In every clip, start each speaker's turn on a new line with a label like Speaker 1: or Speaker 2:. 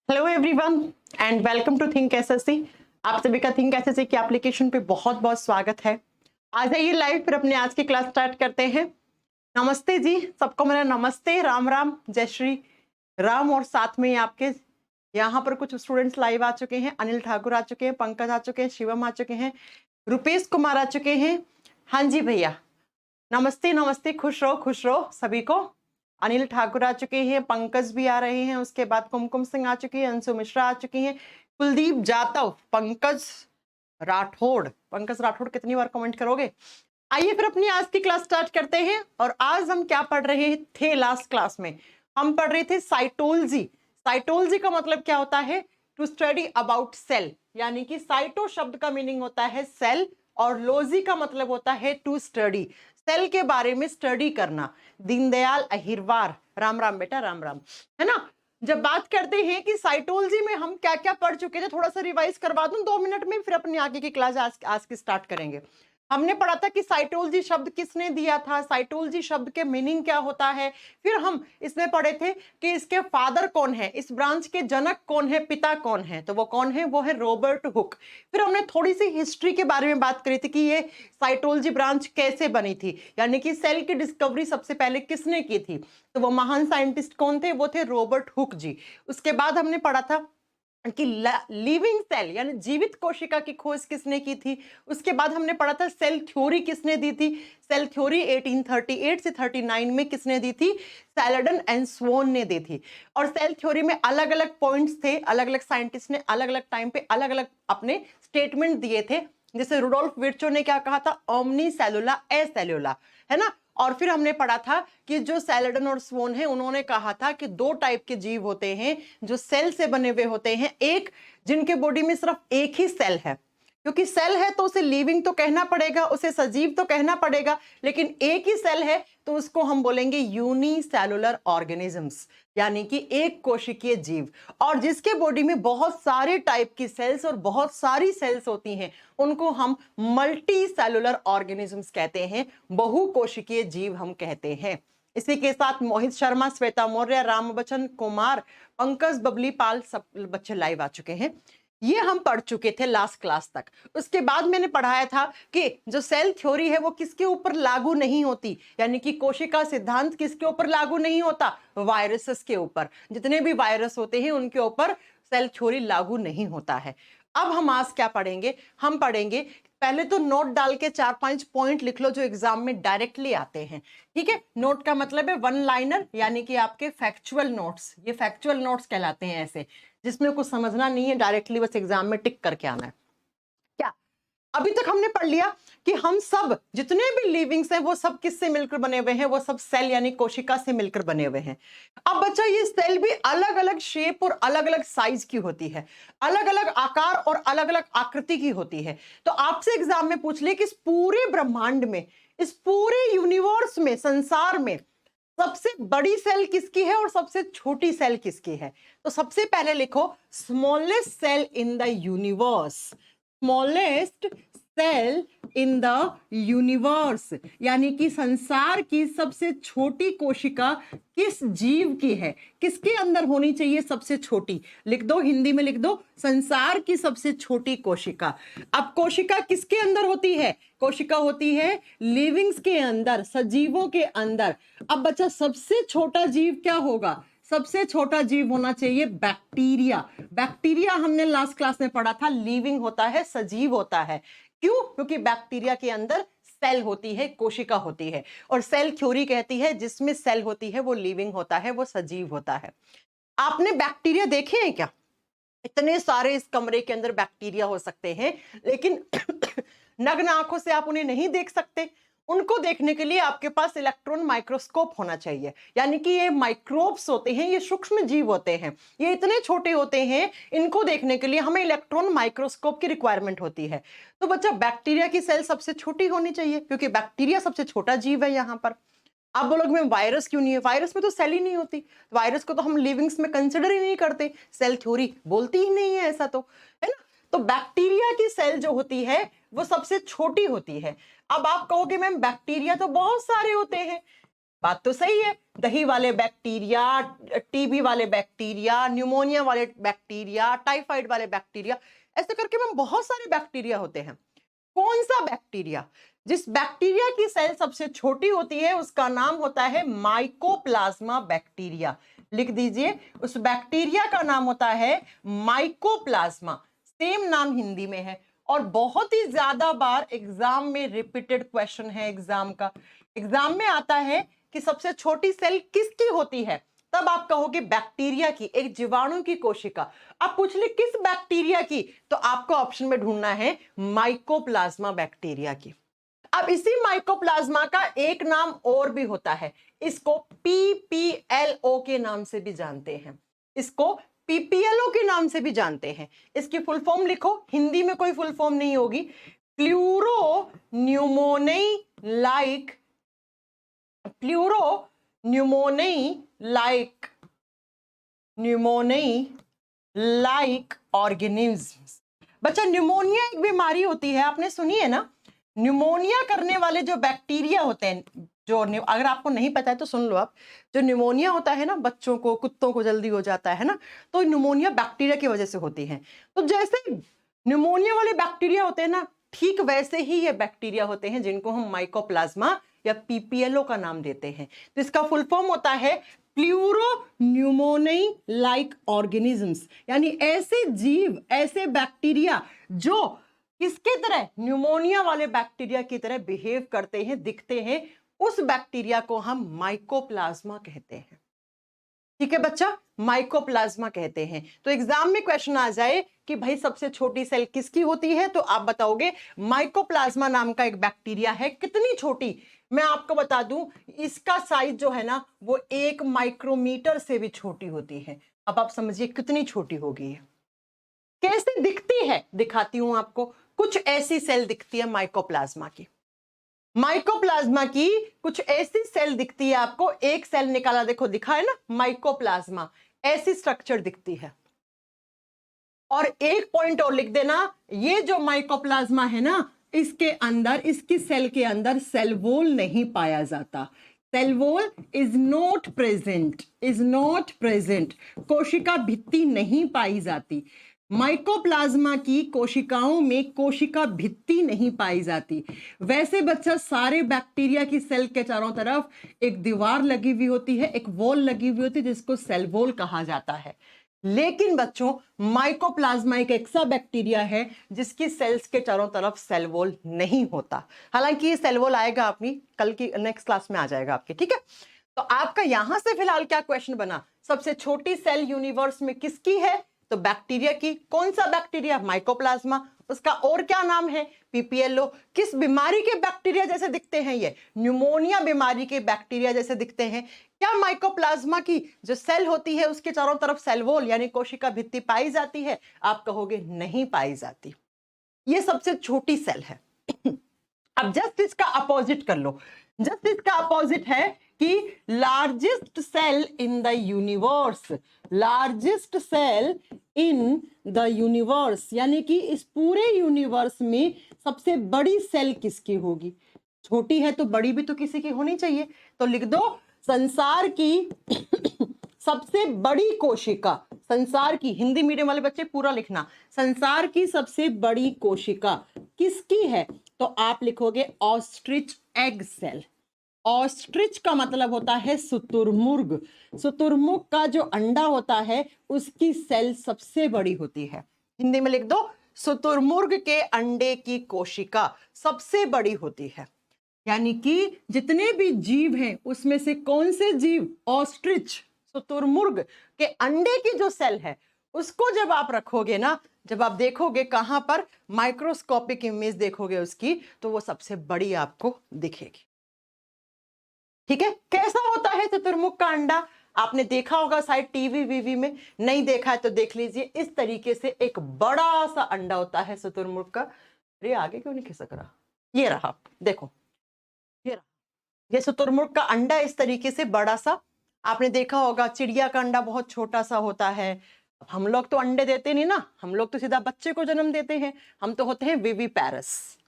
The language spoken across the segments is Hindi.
Speaker 1: Hello everyone and welcome to think SSC. आप सभी का थिंक एसएससी की एप्लीकेशन पे बहुत बहुत स्वागत है। आज आइए लाइव फिर अपने आज की क्लास स्टार्ट करते हैं। नमस्ते जी, सबको मेरा नमस्ते, राम राम, जय श्री राम। और साथ में आपके यहाँ पर कुछ स्टूडेंट्स लाइव आ चुके हैं। अनिल ठाकुर आ चुके हैं, पंकज आ चुके हैं, शिवम आ चुके हैं, रुपेश कुमार आ चुके हैं। हाँ जी भैया, नमस्ते नमस्ते, खुश रहो सभी को। अनिल ठाकुर आ चुके हैं, पंकज भी आ रहे हैं, उसके बाद कुमकुम सिंह आ चुकी है, अंशु मिश्रा आ चुकी हैं, कुलदीप जाटव, पंकज राठौड़ कितनी बार कमेंट करोगे। आइए फिर अपनी आज की क्लास स्टार्ट करते हैं। और आज हम क्या पढ़ रहे थे? लास्ट क्लास में हम पढ़ रहे थे साइटोलॉजी। साइटोलॉजी का मतलब क्या होता है? टू स्टडी अबाउट सेल, यानी कि साइटो शब्द का मीनिंग होता है सेल और लॉजी का मतलब होता है टू स्टडी, सेल के बारे में स्टडी करना। दीनदयाल अहिरवार, राम राम बेटा, राम राम, है ना। जब बात करते हैं कि साइटोलॉजी में हम क्या क्या पढ़ चुके थे, थोड़ा सा रिवाइज करवा दूं 2 मिनट में, फिर अपनी आगे की क्लास आज की स्टार्ट करेंगे। हमने पढ़ा था कि साइटोलॉजी शब्द किसने दिया था, साइटोलॉजी शब्द के मीनिंग क्या होता है। फिर हम इसमें पढ़े थे कि इसके फादर कौन है, इस ब्रांच के जनक कौन है, पिता कौन है, तो वो कौन है? वो है रॉबर्ट हुक। फिर हमने थोड़ी सी हिस्ट्री के बारे में बात करी थी कि ये साइटोलॉजी ब्रांच कैसे बनी थी, यानी कि सेल की डिस्कवरी सबसे पहले किसने की थी, तो वो महान साइंटिस्ट कौन थे? वो थे रॉबर्ट हुक जी। उसके बाद हमने पढ़ा था कि लिविंग सेल यानी जीवित कोशिका की खोज किसने की थी। उसके बाद हमने पढ़ा था सेल थ्योरी किसने दी थी। सेल थ्योरी 1838 से 39 में किसने दी थी? सैलडन एंड स्वोन ने दी थी। और सेल थ्योरी में अलग अलग पॉइंट्स थे, अलग अलग साइंटिस्ट ने अलग अलग टाइम पे अलग अलग अपने स्टेटमेंट दिए थे। जैसे रुडोल्फ विर्चो ने क्या कहा था? ओमनी सेलुला ए सेलुला, है ना। और फिर हमने पढ़ा था कि जो सैलडन और स्वोन है उन्होंने कहा था कि 2 टाइप के जीव होते हैं जो सेल से बने हुए होते हैं। एक जिनके बॉडी में सिर्फ एक ही सेल है, क्योंकि सेल है तो उसे लिविंग तो कहना पड़ेगा, उसे सजीव तो कहना पड़ेगा, लेकिन एक ही सेल है तो उसको हम बोलेंगे यूनिसेलुलर ऑर्गेनिजम्स, यानी कि एक कोशिकीय जीव। और जिसके बॉडी में बहुत सारे टाइप की सेल्स और बहुत सारी सेल्स होती हैं उनको हम मल्टी सेलुलर ऑर्गेनिजम्स कहते हैं, बहुकोशिकीय जीव हम कहते हैं। इसी के साथ मोहित शर्मा, श्वेता मौर्य, रामबचन कुमार, पंकज, बबली पाल, सब बच्चे लाइव आ चुके हैं। ये हम पढ़ चुके थे लास्ट क्लास तक। उसके बाद मैंने पढ़ाया था कि जो सेल थ्योरी है वो किसके ऊपर लागू नहीं होती, यानी कि कोशिका सिद्धांत किसके ऊपर लागू नहीं होता? वायरसेस के ऊपर। जितने भी वायरस होते हैं उनके ऊपर सेल थ्योरी लागू नहीं होता है। अब हम आज क्या पढ़ेंगे? हम पढ़ेंगे, पहले तो नोट डाल के 4-5 पॉइंट लिख लो जो एग्जाम में डायरेक्टली आते हैं, ठीक है। नोट का मतलब है 1 लाइनर, यानी कि आपके फैक्चुअल नोट्स। ये फैक्चुअल नोट्स कहलाते हैं, ऐसे जिसमें कुछ समझना नहीं है, डायरेक्टली बस एग्जाम में टिक करके आना है। क्या अभी तक हमने पढ़ लिया कि हम सब जितने भी लिविंग्स हैं वो सब किससे मिलकर बने हुए हैं? वो सब सेल यानी कोशिका से मिलकर बने हुए हैं। अब बच्चा, ये सेल भी अलग अलग शेप और अलग अलग साइज की होती है, अलग अलग आकार और अलग अलग आकृति की होती है। तो आपसे एग्जाम में पूछ ले कि इस पूरे ब्रह्मांड में, इस पूरे यूनिवर्स में, संसार में सबसे बड़ी सेल किसकी है और सबसे छोटी सेल किसकी है? तो सबसे पहले लिखो smallest cell in the universe. Smallest cell in the universe, यानी कि संसार की सबसे छोटी कोशिका किस जीव की है? किसके अंदर होनी चाहिए सबसे छोटी? लिख दो, हिंदी में लिख दो, संसार की सबसे छोटी कोशिका। अब कोशिका किसके अंदर होती है? कोशिका होती है लिविंग्स के अंदर, सजीवों के अंदर। अब बच्चा, सबसे छोटा जीव क्या होगा? सबसे छोटा जीव होना चाहिए बैक्टीरिया। बैक्टीरिया हमने लास्ट क्लास में पढ़ा था लिविंग होता है, सजीव होता है। क्यों? क्योंकि बैक्टीरिया के अंदर सेल होती है, कोशिका होती है। और सेल थ्योरी कहती है जिसमें सेल होती है वो लिविंग होता है, वो सजीव होता है। आपने बैक्टीरिया देखे हैं क्या? इतने सारे इस कमरे के अंदर बैक्टीरिया हो सकते हैं, लेकिन नग्न आंखों से आप उन्हें नहीं देख सकते। उनको देखने के लिए आपके पास इलेक्ट्रॉन माइक्रोस्कोप होना चाहिए, यानी कि ये माइक्रोब्स होते हैं, ये सूक्ष्म जीव होते हैं, ये इतने छोटे होते हैं, इनको देखने के लिए हमें इलेक्ट्रॉन माइक्रोस्कोप की रिक्वायरमेंट होती है। तो बच्चा, बैक्टीरिया की सेल सबसे छोटी होनी चाहिए क्योंकि बैक्टीरिया सबसे छोटा जीव है यहाँ पर। आप बोलोगे मैं वायरस क्यों नहीं है? वायरस में तो सेल ही नहीं होती, वायरस को तो हम लिविंग्स में कंसिडर ही नहीं करते, सेल थ्योरी बोलती ही नहीं है ऐसा, तो है ना। तो बैक्टीरिया की सेल जो होती है वो सबसे छोटी होती है। अब आप कहोगे मैम बैक्टीरिया तो बहुत सारे होते हैं, बात तो सही है, दही वाले बैक्टीरिया, टीबी वाले बैक्टीरिया, न्यूमोनिया वाले बैक्टीरिया, टाइफाइड वाले बैक्टीरिया, ऐसे करके मैम बहुत सारे बैक्टीरिया होते हैं। कौन सा बैक्टीरिया? जिस बैक्टीरिया की सेल सबसे छोटी होती है उसका नाम होता है माइकोप्लाज्मा बैक्टीरिया। लिख दीजिए, उस बैक्टीरिया का नाम होता है माइकोप्लाज्मा। सेम नाम हिंदी में है और बहुत ही ज्यादा बार एग्जाम में रिपीटेड क्वेश्चन है। एग्जाम में आता है कि सबसे छोटी सेल किसकी होती है, तब आप कहोगे बैक्टीरिया की, एक जीवाणु की कोशिका। आप पूछ ले किस बैक्टीरिया की, तो आपको ऑप्शन में ढूंढना है माइकोप्लाज्मा बैक्टीरिया की। अब इसी माइकोप्लाज्मा का एक नाम और भी होता है, इसको पीपीएलओ के नाम से भी जानते हैं। इसको पीपीएलओ के नाम से भी जानते हैं। इसकी फुल फॉर्म लिखो, हिंदी में कोई फुल फॉर्म नहीं होगी। Pneumoniae like organisms. बच्चा, न्यूमोनिया एक बीमारी होती है, आपने सुनी है ना। न्यूमोनिया करने वाले जो बैक्टीरिया होते हैं, जो अगर आपको नहीं पता है तो सुन लो आप, जो न्यूमोनिया होता है ना, बच्चों को, कुत्तों को जल्दी हो जाता है ना, तो न्यूमोनिया बैक्टीरिया की वजह से होती है। तो जैसे न्यूमोनिया वाले बैक्टीरिया होते हैं ना, ठीक वैसे ही ये बैक्टीरिया होते हैं जिनको हम माइकोप्लाज्मा या पीपीएलओ का नाम देते हैं। तो इसका फुल फॉर्म होता है प्लूरोन्यूमोनी लाइक ऑर्गेनिजम्स, यानी ऐसे जीव, ऐसे बैक्टीरिया जो किसके तरह, न्यूमोनिया वाले बैक्टीरिया की तरह बिहेव करते हैं, दिखते हैं, उस बैक्टीरिया को हम माइकोप्लाज्मा कहते हैं। ठीक है बच्चा, माइकोप्लाज्मा कहते हैं। तो एग्जाम में क्वेश्चन आ जाए कि भाई सबसे छोटी सेल किसकी होती है, तो आप बताओगे माइकोप्लाज्मा नाम का एक बैक्टीरिया है। कितनी छोटी, मैं आपको बता दूं, इसका साइज जो है ना वो 1 माइक्रोमीटर से भी छोटी होती है। अब आप समझिए कितनी छोटी होगी। कैसे दिखती है, दिखाती हूं आपको। कुछ ऐसी सेल दिखती है माइकोप्लाज्मा की। माइकोप्लाज्मा की कुछ ऐसी सेल दिखती है आपको। एक सेल निकाला, देखो दिखा है ना, माइकोप्लाज्मा, ऐसी स्ट्रक्चर दिखती है। और एक पॉइंट और लिख देना, ये जो माइकोप्लाज्मा है ना, इसके अंदर, इसकी सेल के अंदर सेल वॉल नहीं पाया जाता। Cell wall is not present, कोशिका भित्ति नहीं पाई जाती। माइकोप्लाज्मा की कोशिकाओं में कोशिका भित्ति नहीं पाई जाती। वैसे बच्चा सारे बैक्टीरिया की सेल के चारों तरफ एक दीवार लगी हुई होती है, एक वॉल लगी हुई होती है जिसको सेल वॉल कहा जाता है। लेकिन बच्चों माइकोप्लाज्मा एक ऐसा बैक्टीरिया है जिसकी सेल्स के चारों तरफ सेल वॉल नहीं होता। हालांकि ये सेल वॉल आएगा अपनी कल की नेक्स्ट क्लास में आ जाएगा आपके, ठीक है। तो आपका यहां से फिलहाल क्या क्वेश्चन बना, सबसे छोटी सेल यूनिवर्स में किसकी है, तो बैक्टीरिया की। कौन सा बैक्टीरिया, माइकोप्लाज्मा। उसका और क्या नाम है, पीपीएलओ। किस बीमारी के बैक्टीरिया जैसे दिखते हैं ये, न्यूमोनिया बीमारी के बैक्टीरिया जैसे दिखते हैं। क्या माइकोप्लाज्मा की जो सेल होती है उसके चारों तरफ सेल वॉल यानी कोशिका भित्ति पाई जाती है, आप कहोगे नहीं पाई जाती, ये सबसे छोटी सेल है। अब जस्ट इसका अपोजिट कर लो, जस्ट इसका अपोजिट है कि largest cell in the universe, largest cell in the universe, यानी कि इस पूरे यूनिवर्स में सबसे बड़ी सेल किसकी होगी। छोटी है तो बड़ी भी तो किसी की होनी चाहिए। तो लिख दो, संसार की सबसे बड़ी कोशिका, संसार की, हिंदी मीडियम वाले बच्चे पूरा लिखना, संसार की सबसे बड़ी कोशिका किसकी है, तो आप लिखोगे ऑस्ट्रिच एग सेल। ऑस्ट्रिच का मतलब होता है शुतुरमुर्ग। शुतुरमुर्ग का जो अंडा होता है उसकी सेल सबसे बड़ी होती है। हिंदी में लिख दो, शुतुरमुर्ग के अंडे की कोशिका सबसे बड़ी होती है। यानी कि जितने भी जीव हैं उसमें से कौन से जीव, ऑस्ट्रिच, शुतुरमुर्ग के अंडे की जो सेल है उसको जब आप रखोगे ना, जब आप देखोगे कहां पर, माइक्रोस्कोपिक इमेज देखोगे उसकी, तो वो सबसे बड़ी आपको दिखेगी। ठीक है, कैसा होता है शुतुरमुर्ग का अंडा, आपने देखा होगा शायद टीवी वीवी में, नहीं देखा है तो देख लीजिए। इस तरीके से एक बड़ा सा अंडा होता है शुतुरमुर्ग का। अरे आगे क्यों नहीं खिसक रहा, ये रहा, देखो ये रहा, ये शुतुरमुर्ग का अंडा इस तरीके से बड़ा सा। आपने देखा होगा चिड़िया का अंडा बहुत छोटा सा होता है। हम लोग तो अंडे देते नहीं ना, हम लोग तो सीधा बच्चे को जन्म देते हैं, हम तो होते हैं विविपैरस।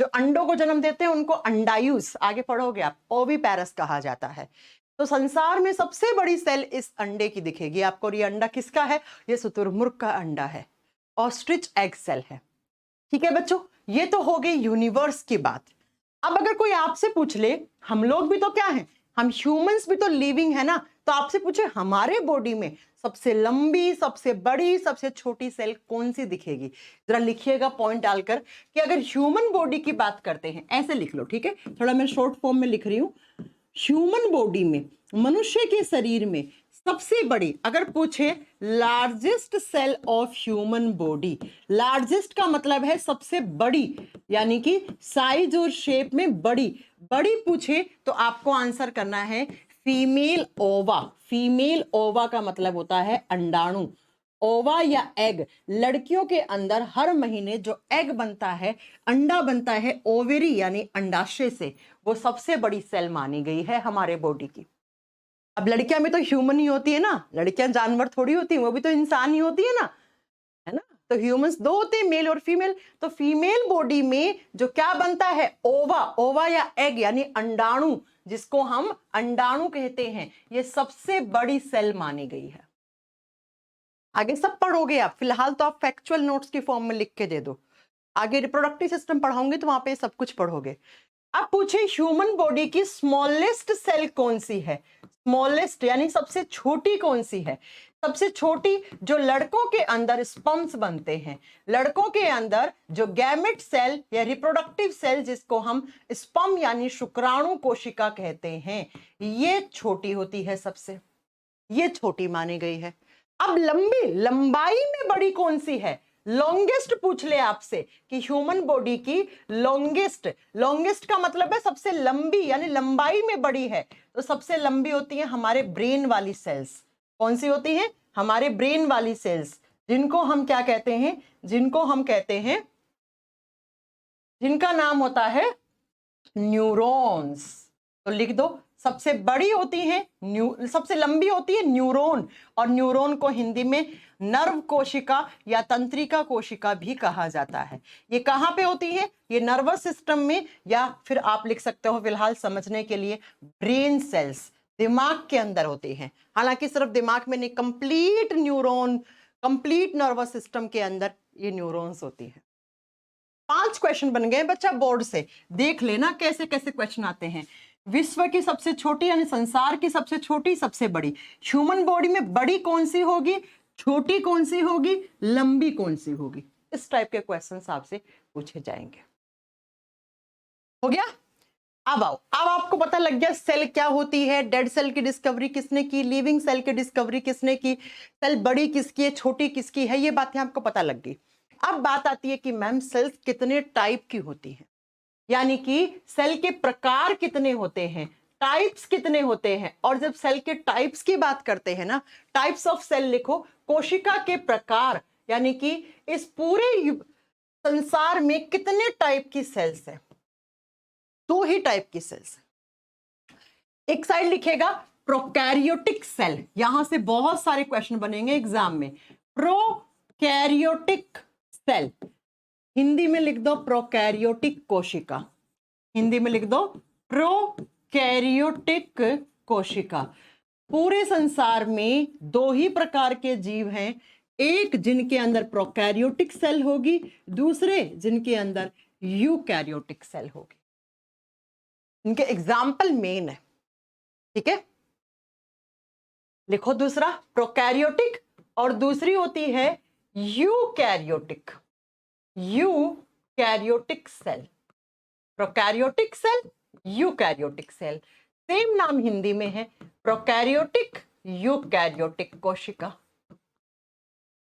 Speaker 1: जो अंडों को जन्म देते हैं उनको अंडायुस, आगे पढ़ोगे आप, ओविपेरस कहा जाता है। तो संसार में सबसे बड़ी सेल इस अंडे की दिखेगी आपको। और ये अंडा किसका है? ये शुतुरमुर्ग का अंडा है, ऑस्ट्रिच एग सेल है। ठीक है बच्चों, ये तो हो गई यूनिवर्स की बात। अब अगर कोई आपसे पूछ ले, हम लोग भी तो क्या हैं, हम ह्यूमंस भी तो लिविंग है ना, तो आपसे पूछे हमारे बॉडी में सबसे लंबी, सबसे बड़ी, सबसे छोटी सेल कौन सी दिखेगी, जरा लिखिएगा पॉइंट डालकर कि अगर ह्यूमन बॉडी की बात करते हैं, ऐसे लिख लो, ठीक है, थोड़ा मैं शॉर्ट फॉर्म में लिख रही हूं। ह्यूमन बॉडी में, मनुष्य के शरीर में सबसे बड़ी, अगर पूछे largest cell of human body, largest का मतलब है सबसे बड़ी, यानी कि साइज और शेप में बड़ी, बड़ी पूछे तो आपको आंसर करना है फीमेल ओवा। फीमेल ओवा का मतलब होता है अंडाणु। ओवा या एग, लड़कियों के अंदर हर महीने जो एग बनता है, अंडा बनता है ओवेरी यानी अंडाशय से, वो सबसे बड़ी सेल मानी गई है हमारे बॉडी की। अब लड़कियां भी तो ह्यूमन ही होती है ना, लड़कियां जानवर थोड़ी होती हैं, वो भी तो इंसान ही होती है ना, है ना। तो ह्यूमंस दो होते हैं, मेल और फीमेल। तो फीमेल बॉडी में जो क्या बनता है, ओवा, ओवा या एग यानी अंडाणु, जिसको हम अंडाणु कहते हैं, ये सबसे बड़ी सेल मानी गई है। आगे सब पढ़ोगे आप, फिलहाल तो आप फैक्चुअल नोट्स की फॉर्म में लिख के दे दो, आगे रिप्रोडक्टिव सिस्टम पढ़ाऊंगी तो वहां पे सब कुछ पढ़ोगे। अब पूछे ह्यूमन बॉडी की स्मॉलेस्ट सेल कौन सी है, स्मॉलेस्ट यानी सबसे छोटी कौन सी है, सबसे छोटी जो लड़कों के अंदर स्पर्म्स बनते हैं, लड़कों के अंदर जो गैमेट सेल या रिप्रोडक्टिव सेल जिसको हम स्पर्म यानी शुक्राणु कोशिका कहते हैं, ये छोटी होती है सबसे, ये छोटी मानी गई है। अब लंबाई में बड़ी कौन सी है, लॉन्गेस्ट पूछ ले आपसे कि ह्यूमन बॉडी की लॉन्गेस्ट, लॉन्गेस्ट का मतलब है सबसे लंबी यानी लंबाई में बड़ी है, तो सबसे लंबी होती है हमारे ब्रेन वाली सेल्स। कौन सी होती है, हमारे ब्रेन वाली सेल्स, जिनको हम क्या कहते हैं, जिनको हम कहते हैं, जिनका नाम होता है न्यूरॉन्स। तो लिख दो, सबसे बड़ी होती है सबसे लंबी होती है न्यूरॉन, और न्यूरॉन को हिंदी में नर्व कोशिका या तंत्रिका कोशिका भी कहा जाता है। ये कहां पे होती है, ये नर्वस सिस्टम में, या फिर आप लिख सकते हो फिलहाल समझने के लिए ब्रेन सेल्स, दिमाग के अंदर होती हैं। हालांकि सिर्फ दिमाग में नहीं, complete neuron, complete nervous system के अंदर ये न्यूरॉन्स होती है। 5 क्वेश्चन बन गए बच्चा, बोर्ड से देख लेना कैसे कैसे क्वेश्चन आते हैं। विश्व की सबसे छोटी यानी संसार की सबसे छोटी, सबसे बड़ी, ह्यूमन बॉडी में बड़ी कौन सी होगी, छोटी कौन सी होगी, लंबी कौन सी होगी, इस टाइप के क्वेश्चंस आपसे पूछे जाएंगे। हो गया। अब आओ, अब आपको पता लग गया सेल क्या होती है, डेड सेल की डिस्कवरी किसने की, लिविंग सेल की डिस्कवरी किसने की, सेल बड़ी किसकी है, छोटी किसकी है, ये बातें आपको पता लग गई। अब बात आती है कि मैम सेल्स कितने टाइप की होती हैं, यानी कि सेल के प्रकार कितने होते हैं, टाइप्स कितने होते हैं। और जब सेल के टाइप्स की बात करते हैं ना, टाइप्स ऑफ सेल लिखो, कोशिका के प्रकार, यानी कि इस पूरे संसार में कितने टाइप की सेल्स हैं, 2 ही टाइप की सेल्स। एक साइड लिखेगा प्रोकैरियोटिक सेल, यहां से बहुत सारे क्वेश्चन बनेंगे एग्जाम में। प्रोकैरियोटिक सेल, हिंदी में लिख दो प्रोकैरियोटिक कोशिका, हिंदी में लिख दो प्रोकैरियोटिक कोशिका। पूरे संसार में 2 ही प्रकार के जीव हैं, एक जिनके अंदर प्रोकैरियोटिक सेल होगी, दूसरे जिनके अंदर यूकैरियोटिक सेल होगी। इनके एग्जाम्पल मेन है, ठीक है। लिखो दूसरा प्रोकैरियोटिक, और दूसरी होती है eukaryotic, eukaryotic cell, prokaryotic cell, eukaryotic cell, same नाम हिंदी में है, प्रोकैरियोटिक यूकैरियोटिक कोशिका।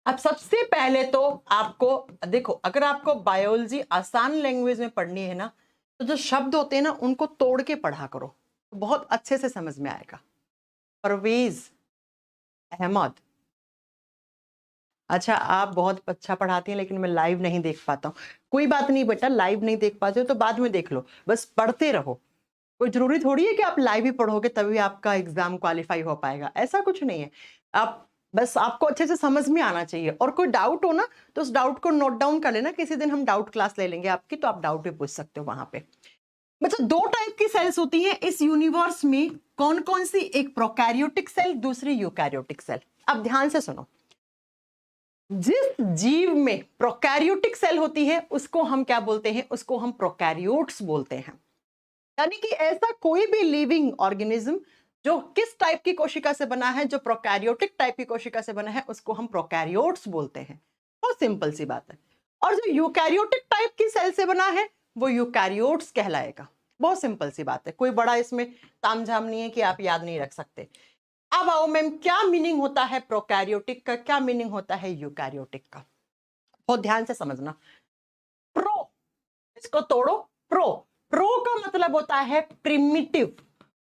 Speaker 1: अब सबसे पहले तो आपको देखो, अगर आपको बायोलॉजी आसान लैंग्वेज में पढ़नी है ना, तो जो शब्द होते हैं ना उनको तोड़ के पढ़ा करो, तो बहुत अच्छे से समझ में आएगा। परवेज अहमद, अच्छा आप बहुत अच्छा पढ़ाती हैं लेकिन मैं लाइव नहीं देख पाता हूँ। कोई बात नहीं बेटा, लाइव नहीं देख पाते हो तो बाद में देख लो, बस पढ़ते रहो। कोई जरूरी थोड़ी है कि आप लाइव ही पढ़ोगे तभी आपका एग्जाम क्वालिफाई हो पाएगा, ऐसा कुछ नहीं है। आप बस आपको अच्छे से समझ में आना चाहिए, और कोई डाउट हो ना तो उस डाउट को नोट डाउन कर लेना, किसी दिन हम डाउट क्लास ले लेंगे आपकी, तो आप डाउट भी पूछ सकते हो वहां पे। मतलब दो टाइप की सेल्स होती हैं इस यूनिवर्स में, कौन कौन सी? एक प्रोकैरियोटिक सेल, दूसरी यूकैरियोटिक सेल। अब ध्यान से सुनो, जिस जीव में प्रोकैरियोटिक सेल होती है उसको हम क्या बोलते हैं? उसको हम प्रोकैरियोट्स बोलते हैं। यानी कि ऐसा कोई भी लिविंग ऑर्गेनिज्म जो किस टाइप की कोशिका से बना है, जो प्रोकैरियोटिक टाइप की कोशिका से बना है, उसको हम प्रोकैरियोट्स बोलते हैं। बहुत सिंपल सी बात है। और जो यूकैरियोटिक टाइप की सेल से बना है वो यूकैरियोट्स कहलाएगा। बहुत सिंपल सी बात है, कोई बड़ा इसमें तामझाम नहीं है कि आप याद नहीं रख सकते। अब आओ मैम, क्या मीनिंग होता है प्रोकैरियोटिक का, क्या मीनिंग होता है यूकैरियोटिक का? बहुत ध्यान से समझना। प्रो, इसको तोड़ो। प्रो, प्रो का मतलब होता है प्रिमिटिव,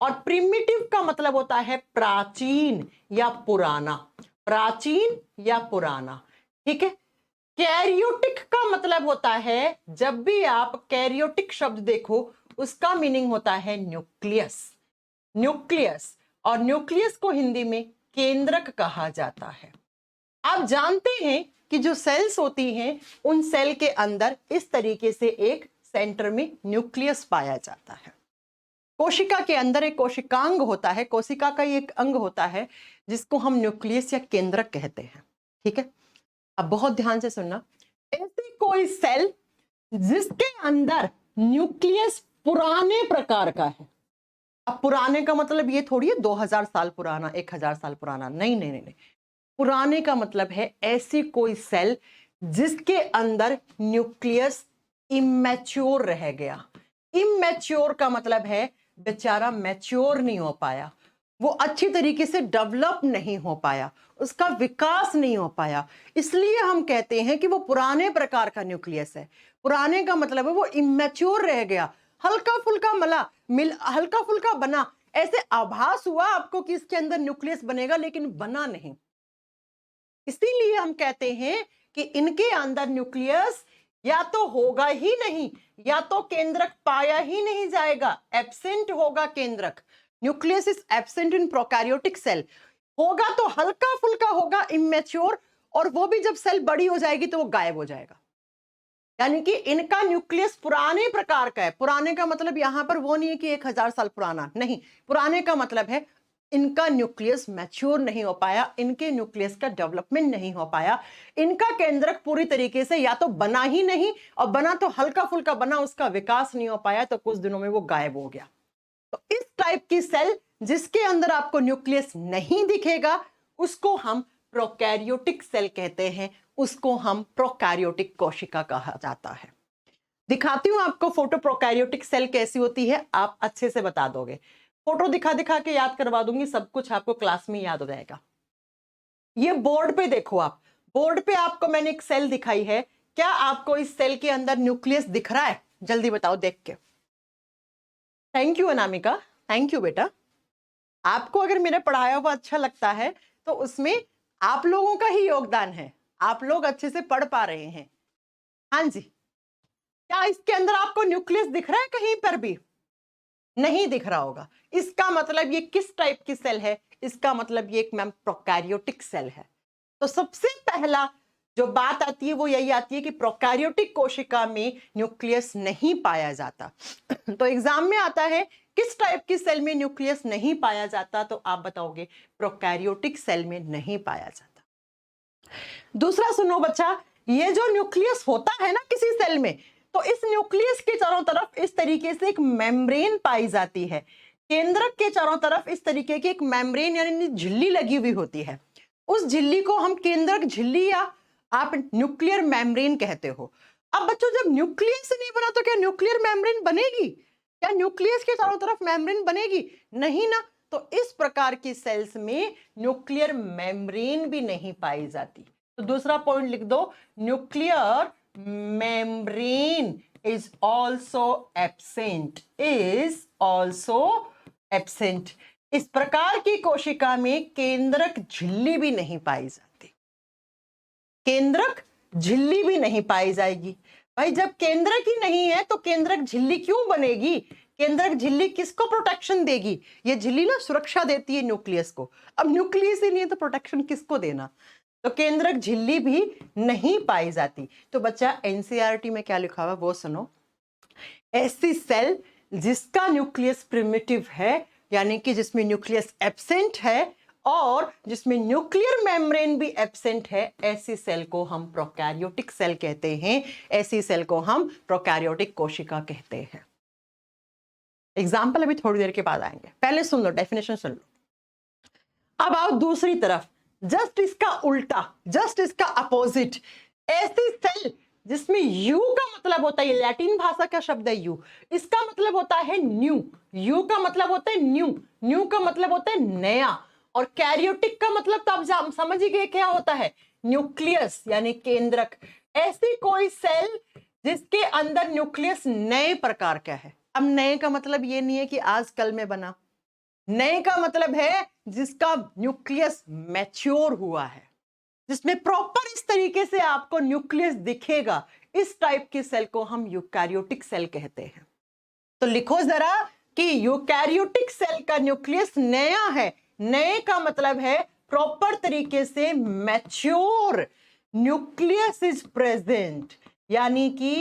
Speaker 1: और प्रिमिटिव का मतलब होता है प्राचीन या पुराना। प्राचीन या पुराना, ठीक है। कैरियोटिक का मतलब होता है, जब भी आप कैरियोटिक शब्द देखो उसका मीनिंग होता है न्यूक्लियस। न्यूक्लियस, और न्यूक्लियस को हिंदी में केंद्रक कहा जाता है। आप जानते हैं कि जो सेल्स होती हैं उन सेल के अंदर इस तरीके से एक सेंटर में न्यूक्लियस पाया जाता है। कोशिका के अंदर एक कोशिकांग होता है, कोशिका का एक अंग होता है जिसको हम न्यूक्लियस या केंद्रक कहते हैं, ठीक है। अब बहुत ध्यान से सुनना, ऐसी कोई सेल जिसके अंदर न्यूक्लियस पुराने प्रकार का है। अब पुराने का मतलब ये थोड़ी है 2000 साल पुराना, 1000 साल पुराना, नहीं नहीं नहीं नहीं। पुराने का मतलब है ऐसी कोई सेल जिसके अंदर न्यूक्लियस इमैच्योर रह गया। इमैच्योर का मतलब है बेचारा मैच्योर नहीं हो पाया, वो अच्छी तरीके से डेवलप नहीं हो पाया, उसका विकास नहीं हो पाया, इसलिए हम कहते हैं कि वो पुराने प्रकार का न्यूक्लियस है। पुराने का मतलब है वो इमैच्योर रह गया, हल्का फुल्का हल्का फुल्का बना, ऐसे आभास हुआ आपको कि इसके अंदर न्यूक्लियस बनेगा, लेकिन बना नहीं। इसीलिए हम कहते हैं कि इनके अंदर न्यूक्लियस या तो होगा ही नहीं, या तो केंद्रक पाया ही नहीं जाएगा, एब्सेंट होगा केंद्रक। Nucleus is absent in prokaryotic cell. होगा तो हल्का फुल्का होगा, इमेच्योर, और वो भी जब सेल बड़ी हो जाएगी तो वो गायब हो जाएगा। यानी कि इनका न्यूक्लियस पुराने प्रकार का है। पुराने का मतलब यहां पर वो नहीं है कि 1000 साल पुराना, नहीं। पुराने का मतलब है इनका न्यूक्लियस मैच्योर नहीं हो पाया, इनके न्यूक्लियस का डेवलपमेंट नहीं हो पाया, इनका केंद्रक पूरी तरीके से या तो बना ही नहीं, और बना तो हल्का फुल्का बना, उसका विकास नहीं हो पाया, तो कुछ दिनों में वो गायब हो गया। तो इस टाइप की सेल जिसके अंदर आपको न्यूक्लियस नहीं दिखेगा उसको हम प्रोकैरियोटिक सेल कहते हैं, उसको हम प्रोकैरियोटिक कोशिका कहा जाता है। दिखाती हूं आपको फोटो, प्रोकैरियोटिक सेल कैसी होती है, आप अच्छे से बता दोगे। फोटो दिखा दिखा के याद करवा दूंगी, सब कुछ आपको क्लास में याद हो जाएगा। ये बोर्ड पे देखो, आप बोर्ड पे आपको मैंने एक सेल दिखाई है, क्या आपको इस सेल के अंदर न्यूक्लियस दिख रहा है? जल्दी बताओ देख के। Thank you Anamika, thank you बेटा। आपको अगर मेरा पढ़ाया हुआ अच्छा लगता है तो उसमें आप लोगों का ही योगदान है, आप लोग अच्छे से पढ़ पा रहे हैं। हाँ जी, क्या इसके अंदर आपको न्यूक्लियस दिख रहा है? कहीं पर भी नहीं दिख रहा होगा। इसका मतलब ये किस टाइप की सेल है? इसका मतलब ये एक मैम प्रोकैरियोटिक सेल है। तो सबसे पहला जो बात आती है वो यही आती है कि प्रोकैरियोटिक कोशिका में न्यूक्लियस नहीं पाया जाता। तो एग्जाम में आता है किस टाइप की सेल में न्यूक्लियस नहीं पाया जाता, तो आप बताओगे प्रोकैरियोटिक सेल में नहीं पाया जाता। दूसरा सुनो बच्चा, ये जो न्यूक्लियस होता है ना किसी सेल में, तो इस न्यूक्लियस के चारों तरफ इस तरीके से एक मेम्ब्रेन पाई जाती है। केंद्रक के चारों तरफ इस तरीके की एक मेम्ब्रेन यानी झिल्ली लगी हुई होती है। उस झिल्ली को हम केंद्रक झिल्ली या आप न्यूक्लियर मेम्ब्रेन कहते हो। अब बच्चों, जब न्यूक्लियस नहीं बना तो क्या न्यूक्लियर मेम्ब्रेन बनेगी? क्या न्यूक्लियस के चारों तरफ मेम्ब्रेन बनेगी? नहीं ना। तो इस प्रकार की सेल्स में न्यूक्लियर मेम्ब्रेन भी नहीं पाई जाती। तो दूसरा पॉइंट लिख दो, nuclear membrane is also absent, is also absent. इस प्रकार की कोशिका में केंद्रक झिल्ली भी नहीं पाई जाती। केंद्रक झिल्ली भी नहीं पाई जाएगी। भाई जब केंद्रक ही नहीं है तो केंद्रक झिल्ली क्यों बनेगी? केंद्रक झिल्ली किसको प्रोटेक्शन देगी? ये झिल्ली ना सुरक्षा देती है न्यूक्लियस को। अब न्यूक्लियस ही नहीं है तो प्रोटेक्शन किसको देना? तो केंद्रक झिल्ली भी नहीं पाई जाती। तो बच्चा एनसीईआरटी में क्या लिखा हुआ वो सुनो। ऐसी सेल जिसका न्यूक्लियस प्रिमिटिव है, यानी कि जिसमें न्यूक्लियस एब्सेंट है और जिसमें न्यूक्लियर मेम्ब्रेन भी एब्सेंट है, ऐसी सेल को हम प्रोकैरियोटिक सेल कहते हैं। ऐसी सेल को हम प्रोकैरियोटिक कोशिका कहते हैं। एग्जाम्पल अभी थोड़ी देर के बाद आएंगे, पहले सुन लो, डेफिनेशन सुन लो। अब आओ दूसरी तरफ, जस्ट इसका उल्टा, जस्ट इसका अपोजिट, ऐसी सेल जिसमें यू का मतलब होता है, लैटिन भाषा का शब्द है यू, इसका मतलब होता है न्यू, यू का मतलब होता है न्यू, न्यू का मतलब होता है नया, और कैरियोटिक का मतलब तो आप समझ ही गए क्या होता है, न्यूक्लियस यानी केंद्रक। ऐसी कोई सेल जिसके अंदर न्यूक्लियस नए प्रकार का है। अब नए का मतलब ये नहीं है कि आज कल में बना, नए का मतलब है जिसका न्यूक्लियस मैच्योर हुआ है, जिसमें प्रॉपर इस तरीके से आपको न्यूक्लियस दिखेगा। इस टाइप की सेल को हम यूकैरियोटिक सेल कहते हैं। तो लिखो जरा कि यूकैरियोटिक सेल का न्यूक्लियस नया है। नए का मतलब है प्रॉपर तरीके से मैच्योर न्यूक्लियस इज प्रेजेंट, यानी कि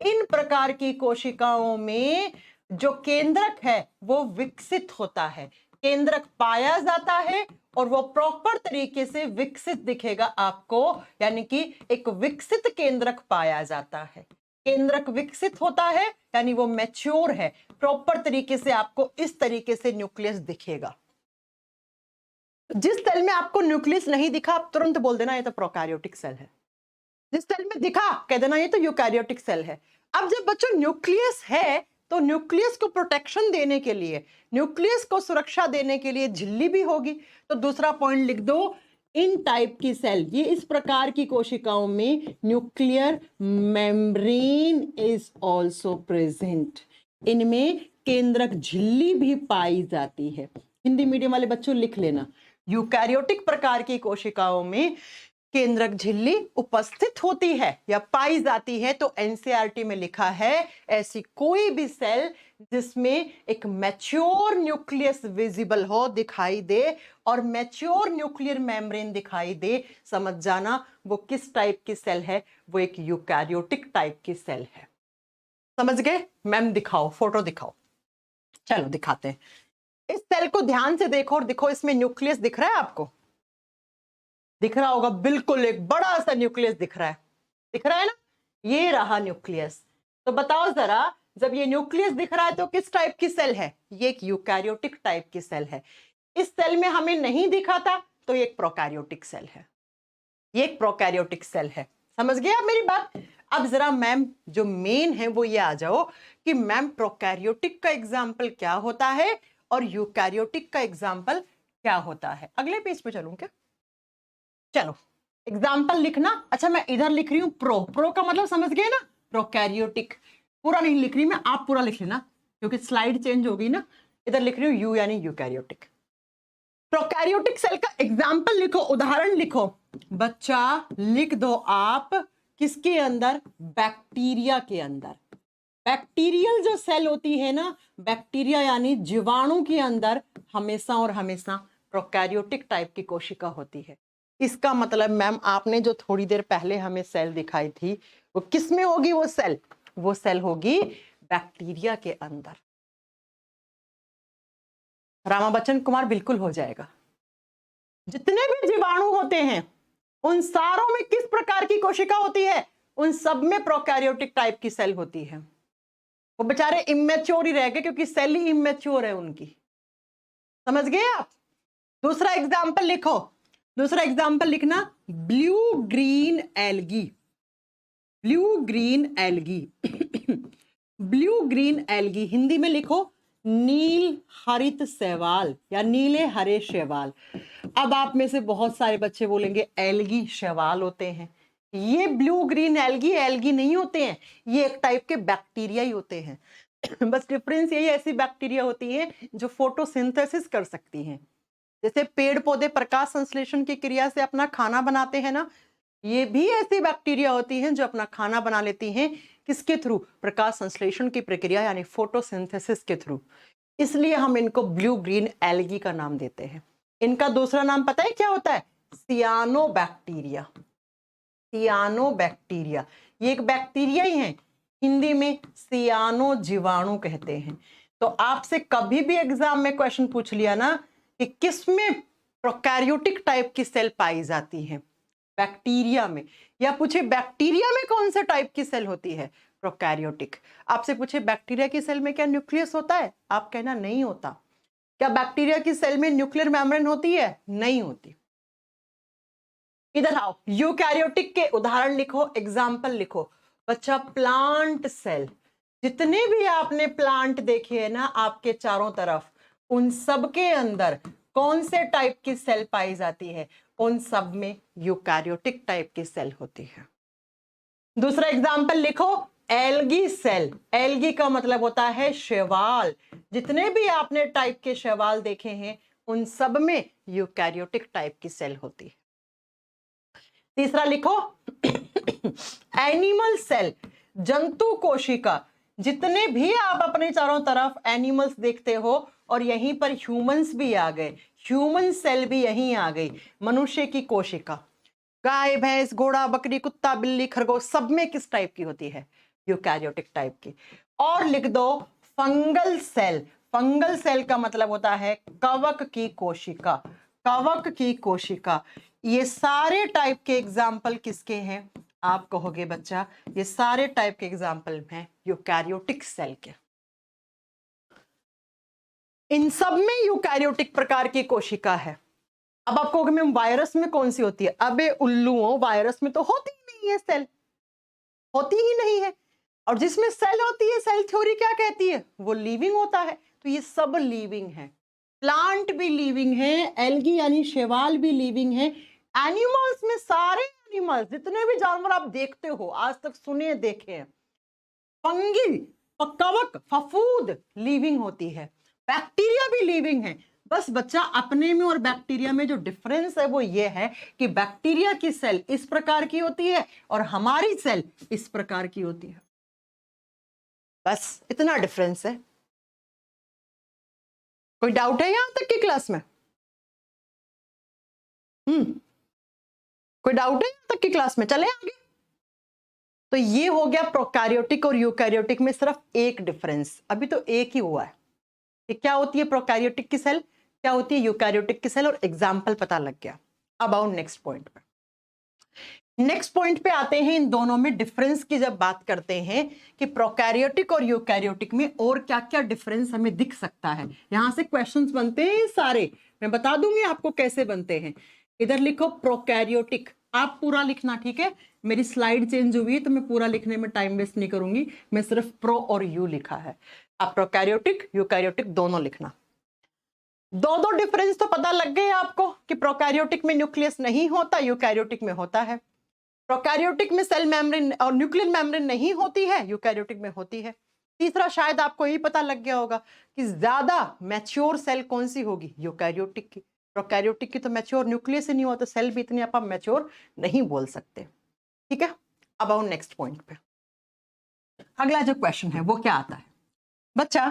Speaker 1: इन प्रकार की कोशिकाओं में जो केंद्रक है वो विकसित होता है, केंद्रक पाया जाता है और वो प्रॉपर तरीके से विकसित दिखेगा आपको, यानी कि एक विकसित केंद्रक पाया जाता है। केंद्रक विकसित होता है यानी वो मैच्योर है, प्रॉपर तरीके से आपको इस तरीके से न्यूक्लियस दिखेगा। जिस सेल में आपको न्यूक्लियस नहीं दिखा आप तुरंत बोल देना ये तो प्रोकैरियोटिक सेल है। जिस सेल में दिखा कह देना ये तो यूकैरियोटिक सेल है। अब जब बच्चों न्यूक्लियस है तो न्यूक्लियस को प्रोटेक्शन देने के लिए, न्यूक्लियस को सुरक्षा देने के लिए झिल्ली भी होगी। तो दूसरा पॉइंट लिख दो, इन टाइप की सेल, ये इस प्रकार की कोशिकाओं में nuclear membrane is also present, इनमें केंद्रक झिल्ली भी पाई जाती है। हिंदी मीडियम वाले बच्चों लिख लेना, यूकैरियोटिक प्रकार की कोशिकाओं में केंद्रक झिल्ली उपस्थित होती है या पाई जाती है। तो एनसीईआरटी में लिखा है ऐसी कोई भी सेल जिसमें एक मैच्योर न्यूक्लियस विजिबल हो, दिखाई दे, और मैच्योर न्यूक्लियर मेम्ब्रेन दिखाई दे, समझ जाना वो किस टाइप की सेल है, वो एक यूकैरियोटिक टाइप की सेल है। समझ गए? मैम दिखाओ, फोटो दिखाओ। चलो दिखाते हैं। इस सेल को ध्यान से देखो और दिखो इसमें न्यूक्लियस दिख रहा है आपको? दिख रहा होगा, बिल्कुल एक बड़ा सा न्यूक्लियस दिख रहा है, दिख रहा है ना? ये रहा न्यूक्लियस। तो बताओ जरा, जब ये न्यूक्लियस दिख रहा है तो किस टाइप की सेल है? ये एक यूकैरियोटिक टाइप की सेल है। इस सेल में हमें नहीं दिखा था तो ये एक प्रोकैरियोटिक सेल है, ये एक प्रोकैरियोटिक सेल है। समझ गए आप मेरी बात? अब जरा मैम जो मेन है वो ये आ जाओ कि मैम प्रोकैरियोटिक का एग्जाम्पल क्या होता है और यूकैरियोटिक का एग्जाम्पल क्या होता है। अगले पेज पे चलूं क्या? चलो एग्जाम्पल लिखना। अच्छा मैं इधर लिख रही हूं प्रो, प्रो का मतलब समझ गए ना, प्रोकैरियोटिक। पूरा नहीं लिख रही मैं, आप पूरा लिख लेना क्योंकि स्लाइड चेंज हो गई ना। इधर लिख रही हूं यू यानी यूकैरियोटिक। प्रोकैरियोटिक सेल का एग्जाम्पल लिखो, उदाहरण लिखो। बच्चा लिख दो आप किसके अंदर? बैक्टीरिया के अंदर। बैक्टीरियल जो सेल होती है ना, बैक्टीरिया यानी जीवाणु के अंदर हमेशा और हमेशा प्रोकैरियोटिक टाइप की कोशिका होती है। इसका मतलब मैम आपने जो थोड़ी देर पहले हमें सेल दिखाई थी वो किस में होगी? वो सेल, वो सेल होगी बैक्टीरिया के अंदर। रामा बच्चन कुमार बिल्कुल हो जाएगा। जितने भी जीवाणु होते हैं उन सारों में किस प्रकार की कोशिका होती है? उन सब में प्रोकैरियोटिक टाइप की सेल होती है। वो बेचारे इमेच्योर ही रह गए क्योंकि सेल ही इमेच्योर है उनकी। समझ गए आप? दूसरा एग्जाम्पल लिखो, दूसरा एग्जाम्पल लिखना, blue green algae. Blue green algae blue green algae Hindi में लिखो नील हरित शैवाल या नीले हरे शैवाल। अब आप में से बहुत सारे बच्चे बोलेंगे एल्गी शैवाल होते हैं। ये ब्लू ग्रीन एल्गी एल्गी नहीं होते हैं, ये एक टाइप के बैक्टीरिया ही होते हैं। बस डिफरेंस यही, ऐसी बैक्टीरिया होती है जो फोटोसिंथेसिस कर सकती हैं। जैसे पेड़ पौधे प्रकाश संश्लेषण की क्रिया से अपना खाना बनाते हैं ना, ये भी ऐसी बैक्टीरिया होती हैं जो अपना खाना बना लेती हैं, किसके थ्रू? प्रकाश संश्लेषण की प्रक्रिया यानी फोटोसिंथेसिस के थ्रू। इसलिए हम इनको ब्लू ग्रीन एल्गी का नाम देते हैं। इनका दूसरा नाम पता है क्या होता है? सियानोबैक्टीरिया। सियानोबैक्टीरिया, ये एक बैक्टीरिया ही है, हिंदी में सियानो जीवाणु कहते हैं। तो आपसे कभी भी एग्जाम में क्वेश्चन पूछ लिया ना कि किसमें प्रोकैरियोटिक टाइप की सेल पाई जाती है? बैक्टीरिया में। या पूछे बैक्टीरिया में कौन से टाइप की सेल होती है? प्रोकैरियोटिक। आपसे पूछे बैक्टीरिया की सेल में क्या न्यूक्लियस होता है? आप कहना नहीं होता। क्या बैक्टीरिया की सेल में न्यूक्लियर मेम्ब्रेन होती है? नहीं होती। इधर आओ, यूकैरियोटिक के उदाहरण लिखो, एग्जाम्पल लिखो। बच्चा, प्लांट सेल, जितने भी आपने प्लांट देखे है ना आपके चारों तरफ, उन सब के अंदर कौन से टाइप की सेल पाई जाती है? उन सब में यूकैरियोटिक टाइप की सेल होती है। दूसरा एग्जाम्पल लिखो, एल्गी सेल। एल्गी का मतलब होता है शैवाल। जितने भी आपने टाइप के शैवाल देखे हैं उन सब में यूकैरियोटिक टाइप की सेल होती है। तीसरा लिखो, एनिमल सेल, जंतु कोशिका। जितने भी आप अपने चारों तरफ एनिमल्स देखते हो, और यहीं पर ह्यूमंस भी आ गए, ह्यूमन सेल भी यहीं आ गई। मनुष्य की कोशिका, गाय भैंस घोड़ा बकरी कुत्ता बिल्ली खरगोश, सब में किस टाइप की होती है? यूकैरियोटिक टाइप की। और लिख दो, फंगल सेल। फंगल सेल का मतलब होता है कवक की कोशिका। कवक की कोशिका। ये सारे टाइप के एग्जाम्पल किसके हैं? आप कहोगे बच्चा ये सारे टाइप के एग्जाम्पल हैं यूकैरियोटिक सेल के। इन सब में यूकैरियोटिक प्रकार की कोशिका है। अब आप कहोगे मैम वायरस में कौन सी होती है? अबे उल्लुओं, वायरस में तो होती ही नहीं है सेल, होती ही नहीं है। और जिसमें सेल होती है, सेल थ्योरी क्या कहती है? वो लिविंग होता है। तो ये सब लिविंग है। प्लांट भी लिविंग है, एल्गी यानी शैवाल भी लिविंग है। एनिमल्स में सारे एनिमल्स, जितने भी जानवर आप देखते हो आज तक सुने देखे हैं, फंगी, कवक, फफूद लिविंग होती है। बैक्टीरिया भी लिविंग है। बस बच्चा अपने में और बैक्टीरिया में जो डिफरेंस है वो ये है कि बैक्टीरिया की सेल इस प्रकार की होती है और हमारी सेल इस प्रकार की होती है। बस इतना डिफरेंस है। कोई डाउट है यहां तक की क्लास में? कोई डाउट है यहां तक की क्लास में? चले आगे। तो ये हो गया प्रोकैरियोटिक और यूकैरियोटिक में सिर्फ एक डिफरेंस, अभी तो एक ही हुआ है कि क्या होती है प्रोकैरियोटिक की सेल, क्या होती है यूकैरियोटिक की सेल, और एग्जाम्पल पता लग गया। अब आओ नेक्स्ट पॉइंट पे। नेक्स्ट पॉइंट पे आते हैं, इन दोनों में डिफरेंस की जब बात करते हैं कि प्रोकैरियोटिक और यूकैरियोटिक में और क्या क्या डिफरेंस हमें दिख सकता है। यहां से क्वेश्चंस बनते हैं सारे, मैं बता दूंगी आपको कैसे बनते हैं। इधर लिखो प्रोकैरियोटिक, आप पूरा लिखना, ठीक है? मेरी स्लाइड चेंज हुई है तो मैं पूरा लिखने में टाइम वेस्ट नहीं करूंगी, मैं सिर्फ प्रो और यू लिखा है। आप प्रोकैरियोटिक यूकैरियोटिक दोनों लिखना। दो दो डिफरेंस तो पता लग गए आपको कि प्रोकैरियोटिक में न्यूक्लियस नहीं होता, यूकैरियोटिक में होता है। प्रोकैरियोटिक में सेल मेम्ब्रेन और न्यूक्लियर मेम्ब्रेन नहीं होती है, यूकैरियोटिक में होती है। तीसरा शायद आपको यही पता लग गया होगा कि ज्यादा मैच्योर सेल कौन सी होगी? यूकैरियोटिक की। प्रोकैरियोटिक की तो मैच्योर न्यूक्लियस ही नहीं होता, सेल भी इतनी आप मैच्योर नहीं बोल सकते। ठीक है, अब आओ नेक्स्ट पॉइंट पे। अगला जो क्वेश्चन है वो क्या आता है बच्चा?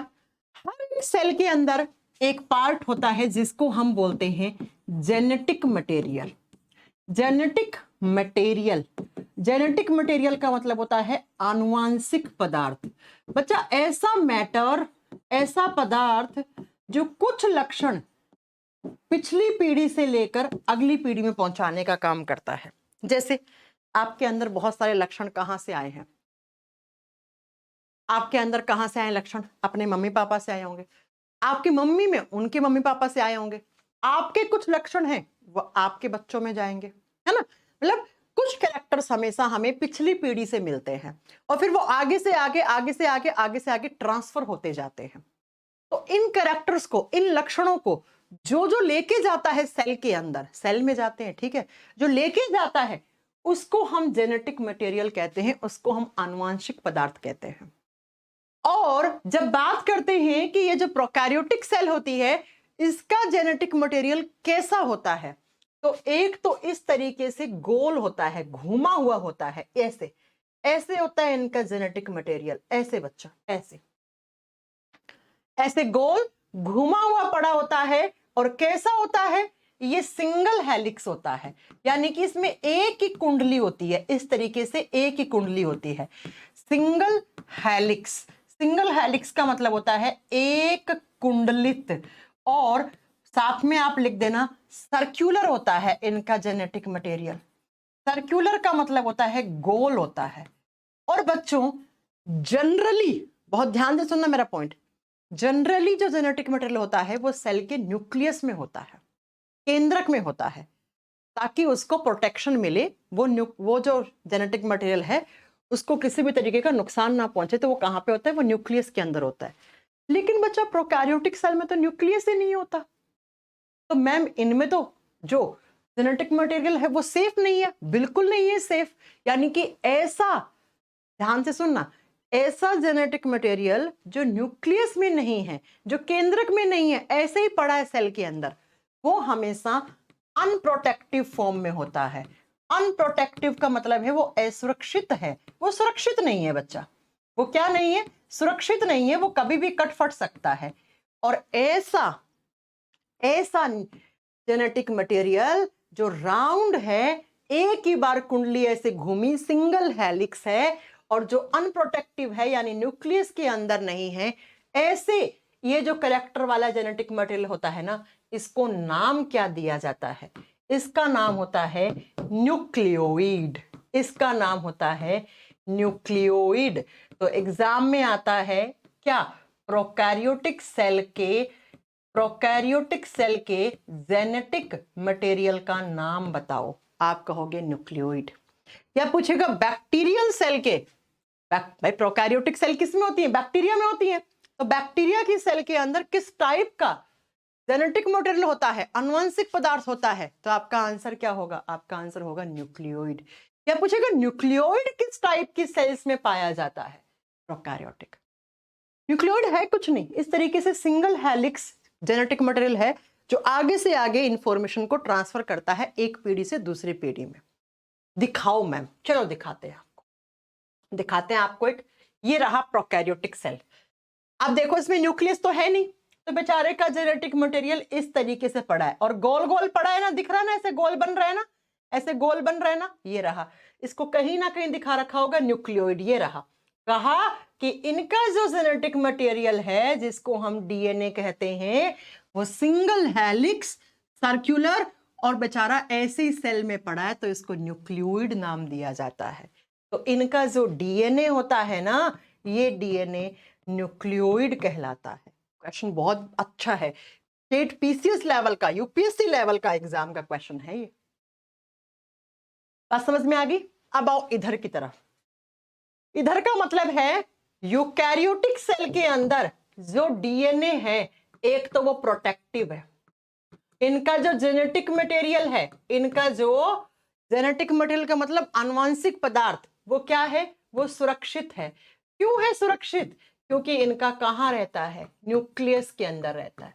Speaker 1: हर एक सेल के अंदर एक पार्ट होता है जिसको हम बोलते हैं genetic material. Genetic material, genetic material का मतलब होता है आनुवांशिक पदार्थ। बच्चा ऐसा मैटर, ऐसा पदार्थ जो कुछ लक्षण पिछली पीढ़ी से लेकर अगली पीढ़ी में पहुंचाने का काम करता है। जैसे आपके अंदर बहुत सारे लक्षण कहां से आए हैं? आपके अंदर कहां से आए लक्षण? अपने मम्मी पापा से आए होंगे, आपकी मम्मी में उनके मम्मी पापा से आए होंगे, आपके कुछ लक्षण हैं वो आपके बच्चों में जाएंगे, है ना? मतलब कुछ कैरेक्टर्स हमेशा हमें पिछली पीढ़ी से मिलते हैं और फिर वो आगे से आगे, आगे से आगे, आगे से आगे ट्रांसफर होते जाते हैं। तो इन कैरेक्टर्स को, इन लक्षणों को जो जो लेके जाता है सेल के अंदर, सेल में जाते हैं, ठीक है, जो लेके जाता है उसको हम जेनेटिक मटेरियल कहते हैं, उसको हम आनुवांशिक पदार्थ कहते हैं। और जब बात करते हैं कि ये जो प्रोकैरियोटिक सेल होती है इसका जेनेटिक मटेरियल कैसा होता है, तो एक तो इस तरीके से गोल होता है, घुमा हुआ होता है, ऐसे ऐसे होता है इनका जेनेटिक मटेरियल, ऐसे बच्चा, ऐसे ऐसे गोल घुमा हुआ पड़ा होता है। और कैसा होता है, ये सिंगल हेलिक्स होता है, यानी कि इसमें एक ही कुंडली होती है, इस तरीके से एक ही कुंडली होती है, सिंगल हेलिक्स। सिंगल हेलिक्स का मतलब होता है एक कुंडलित, और साथ में आप लिख देना सर्कुलर होता है इनका जेनेटिक मटेरियल। सर्कुलर का मतलब होता है गोल होता है। और बच्चों जनरली, बहुत ध्यान से सुनना मेरा पॉइंट, जनरली जो जेनेटिक मटेरियल होता है वो सेल के न्यूक्लियस में होता है, केंद्रक में होता है, ताकि उसको प्रोटेक्शन मिले, वो जो जेनेटिक मटेरियल है उसको किसी भी तरीके का नुकसान ना पहुंचे। तो वो कहां पे होता है, वो न्यूक्लियस के अंदर होता है। लेकिन बच्चा प्रोकैरियोटिक सेल में तो न्यूक्लियस ही नहीं होता, तो मैम इनमें तो जो जेनेटिक मटेरियल है वो सेफ नहीं है, बिल्कुल नहीं है सेफ। यानी कि ऐसा, ध्यान से सुनना, ऐसा जेनेटिक मटेरियल जो न्यूक्लियस में नहीं है, जो केंद्रक में नहीं है, ऐसे ही पड़ा है सेल के अंदर, वो हमेशा अनप्रोटेक्टिव फॉर्म में होता है। अनप्रोटेक्टिव का मतलब है वो असुरक्षित है, वो सुरक्षित नहीं है बच्चा। वो क्या नहीं है, सुरक्षित नहीं है, वो कभी भी कट फट सकता है। और ऐसा ऐसा जेनेटिक मटेरियल जो राउंड है, एक ही बार कुंडली ऐसे घूमी, सिंगल हेलिक्स है, और जो अनप्रोटेक्टिव है यानी न्यूक्लियस के अंदर नहीं है, ऐसे ये जो करेक्टर वाला जेनेटिक मटेरियल होता है ना, इसको नाम क्या दिया जाता है, इसका नाम होता है न्यूक्लियोइड। इसका नाम होता है न्यूक्लियोइड। तो एग्जाम में आता है क्या, प्रोकैरियोटिक सेल के जेनेटिक मटेरियल का नाम बताओ, आप कहोगे न्यूक्लियोइड। या पूछेगा बैक्टीरियल सेल के, भाई प्रोकैरियोटिक सेल किस में होती है, बैक्टीरिया में होती है, तो बैक्टीरिया की सेल के अंदर किस टाइप का जेनेटिक मटेरियल होता है, आनुवंशिक पदार्थ होता है, तो आपका आंसर क्या होगा, आपका आंसर होगा न्यूक्लियोइड। या पूछेगा न्यूक्लियोइड किस टाइप की सेल्स में पाया जाता है, प्रोकैरियोटिक। न्यूक्लियोइड है कुछ नहीं, इस तरीके से सिंगल हेलिक्स जेनेटिक मटेरियल है जो आगे से आगे इंफॉर्मेशन को ट्रांसफर करता है एक पीढ़ी से दूसरी पीढ़ी में। दिखाओ मैम, चलो दिखाते हैं आपको एक, ये रहा प्रोकैरियोटिक सेल। अब देखो इसमें न्यूक्लियस तो है नहीं, तो बेचारे का जेनेटिक मटेरियल इस तरीके से पड़ा है, और गोल गोल पड़ा है ना, दिख रहा है ना, ऐसे गोल बन रहा है ना, ऐसे गोल बन रहा है ना, ये रहा। इसको कहीं ना कहीं दिखा रखा होगा न्यूक्लियोइड, ये रहा। कहा कि इनका जो जेनेटिक मटेरियल है जिसको हम डीएनए कहते हैं, वो सिंगल हेलिक्स, सर्कुलर, और बेचारा ऐसे ही सेल में पड़ा है, तो इसको न्यूक्लियोइड नाम दिया जाता है। तो इनका जो डीएनए होता है ना, ये डीएनए न्यूक्लियोइड कहलाता है। क्वेश्चन बहुत अच्छा है, स्टेट पीसीएस लेवल का, यूपीएससी लेवल का एग्जाम का क्वेश्चन है ये। बात समझ में आ गई। अब आओ इधर की तरफ। इधर का मतलब है यूकैरियोटिक सेल के अंदर जो डीएनए है, एक तो वो प्रोटेक्टिव है, इनका जो जेनेटिक मटेरियल है, इनका जो जेनेटिक मटेरियल का मतलब आनुवंशिक पदार्थ, वो क्या है, वो सुरक्षित है। क्यों है सुरक्षित, क्योंकि इनका कहां रहता है, न्यूक्लियस के अंदर रहता है।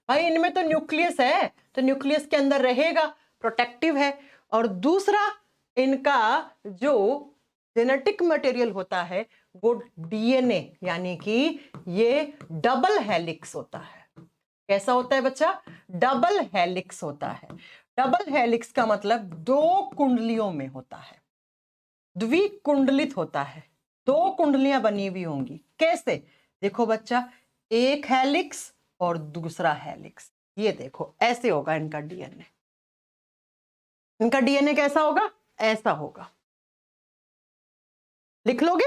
Speaker 1: भाई इनमें तो न्यूक्लियस है, तो न्यूक्लियस के अंदर रहेगा, प्रोटेक्टिव है। और दूसरा, इनका जो जेनेटिक मटेरियल होता है वो डीएनए, यानी कि ये डबल हेलिक्स होता है। कैसा होता है बच्चा, डबल हेलिक्स होता है। डबल हेलिक्स का मतलब दो कुंडलियों में होता है, द्विकुंडलित होता है, दो कुंडलियां बनी हुई होंगी। कैसे, देखो बच्चा, एक हेलिक्स और दूसरा हेलिक्स, ये देखो ऐसे होगा इनका डीएनए। इनका डीएनए कैसा होगा, ऐसा होगा। लिख लोगे,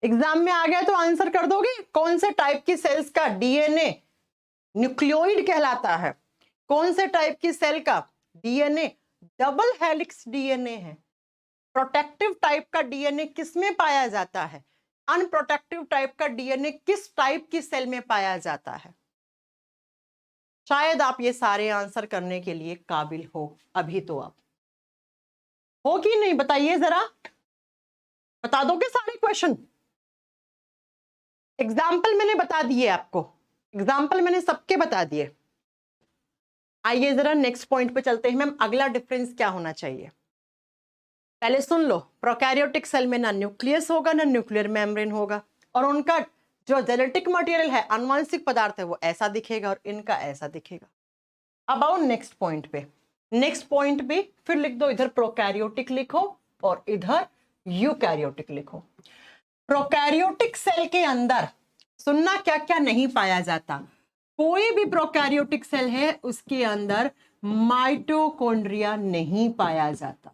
Speaker 1: एग्जाम में आ गया तो आंसर कर दोगे। कौन से टाइप की सेल्स का डीएनए न्यूक्लियोइड कहलाता है, कौन से टाइप की सेल का डीएनए डबल हेलिक्स डीएनए है। प्रोटेक्टिव टाइप का डीएनए किस में पाया जाता है, अनप्रोटेक्टिव टाइप का डीएनए किस टाइप की सेल में पाया जाता है। शायद आप ये सारे आंसर करने के लिए काबिल हो, अभी तो आप हो कि नहीं, बताइए जरा, बता दोगे सारे क्वेश्चन। एग्जाम्पल मैंने बता दिए आपको, एग्जाम्पल मैंने सबके बता दिए। आइए जरा नेक्स्ट पॉइंट पे चलते हैं मैम, अगला डिफरेंस क्या होना चाहिए। पहले सुन लो, प्रोकैरियोटिक सेल में ना न्यूक्लियस होगा ना न्यूक्लियर मेम्ब्रेन होगा, और उनका जो जेनेटिक मटेरियल है, आनुवांशिक पदार्थ है, वो ऐसा दिखेगा और इनका ऐसा दिखेगा। अब आओ नेक्स्ट पॉइंट पे। नेक्स्ट पॉइंट पे फिर लिख दो, इधर प्रोकैरियोटिक लिखो और इधर यूकैरियोटिक लिखो। प्रोकैरियोटिक सेल के अंदर सुनना क्या क्या नहीं पाया जाता। कोई भी प्रोकैरियोटिक सेल है उसके अंदर माइटोकॉन्ड्रिया नहीं पाया जाता।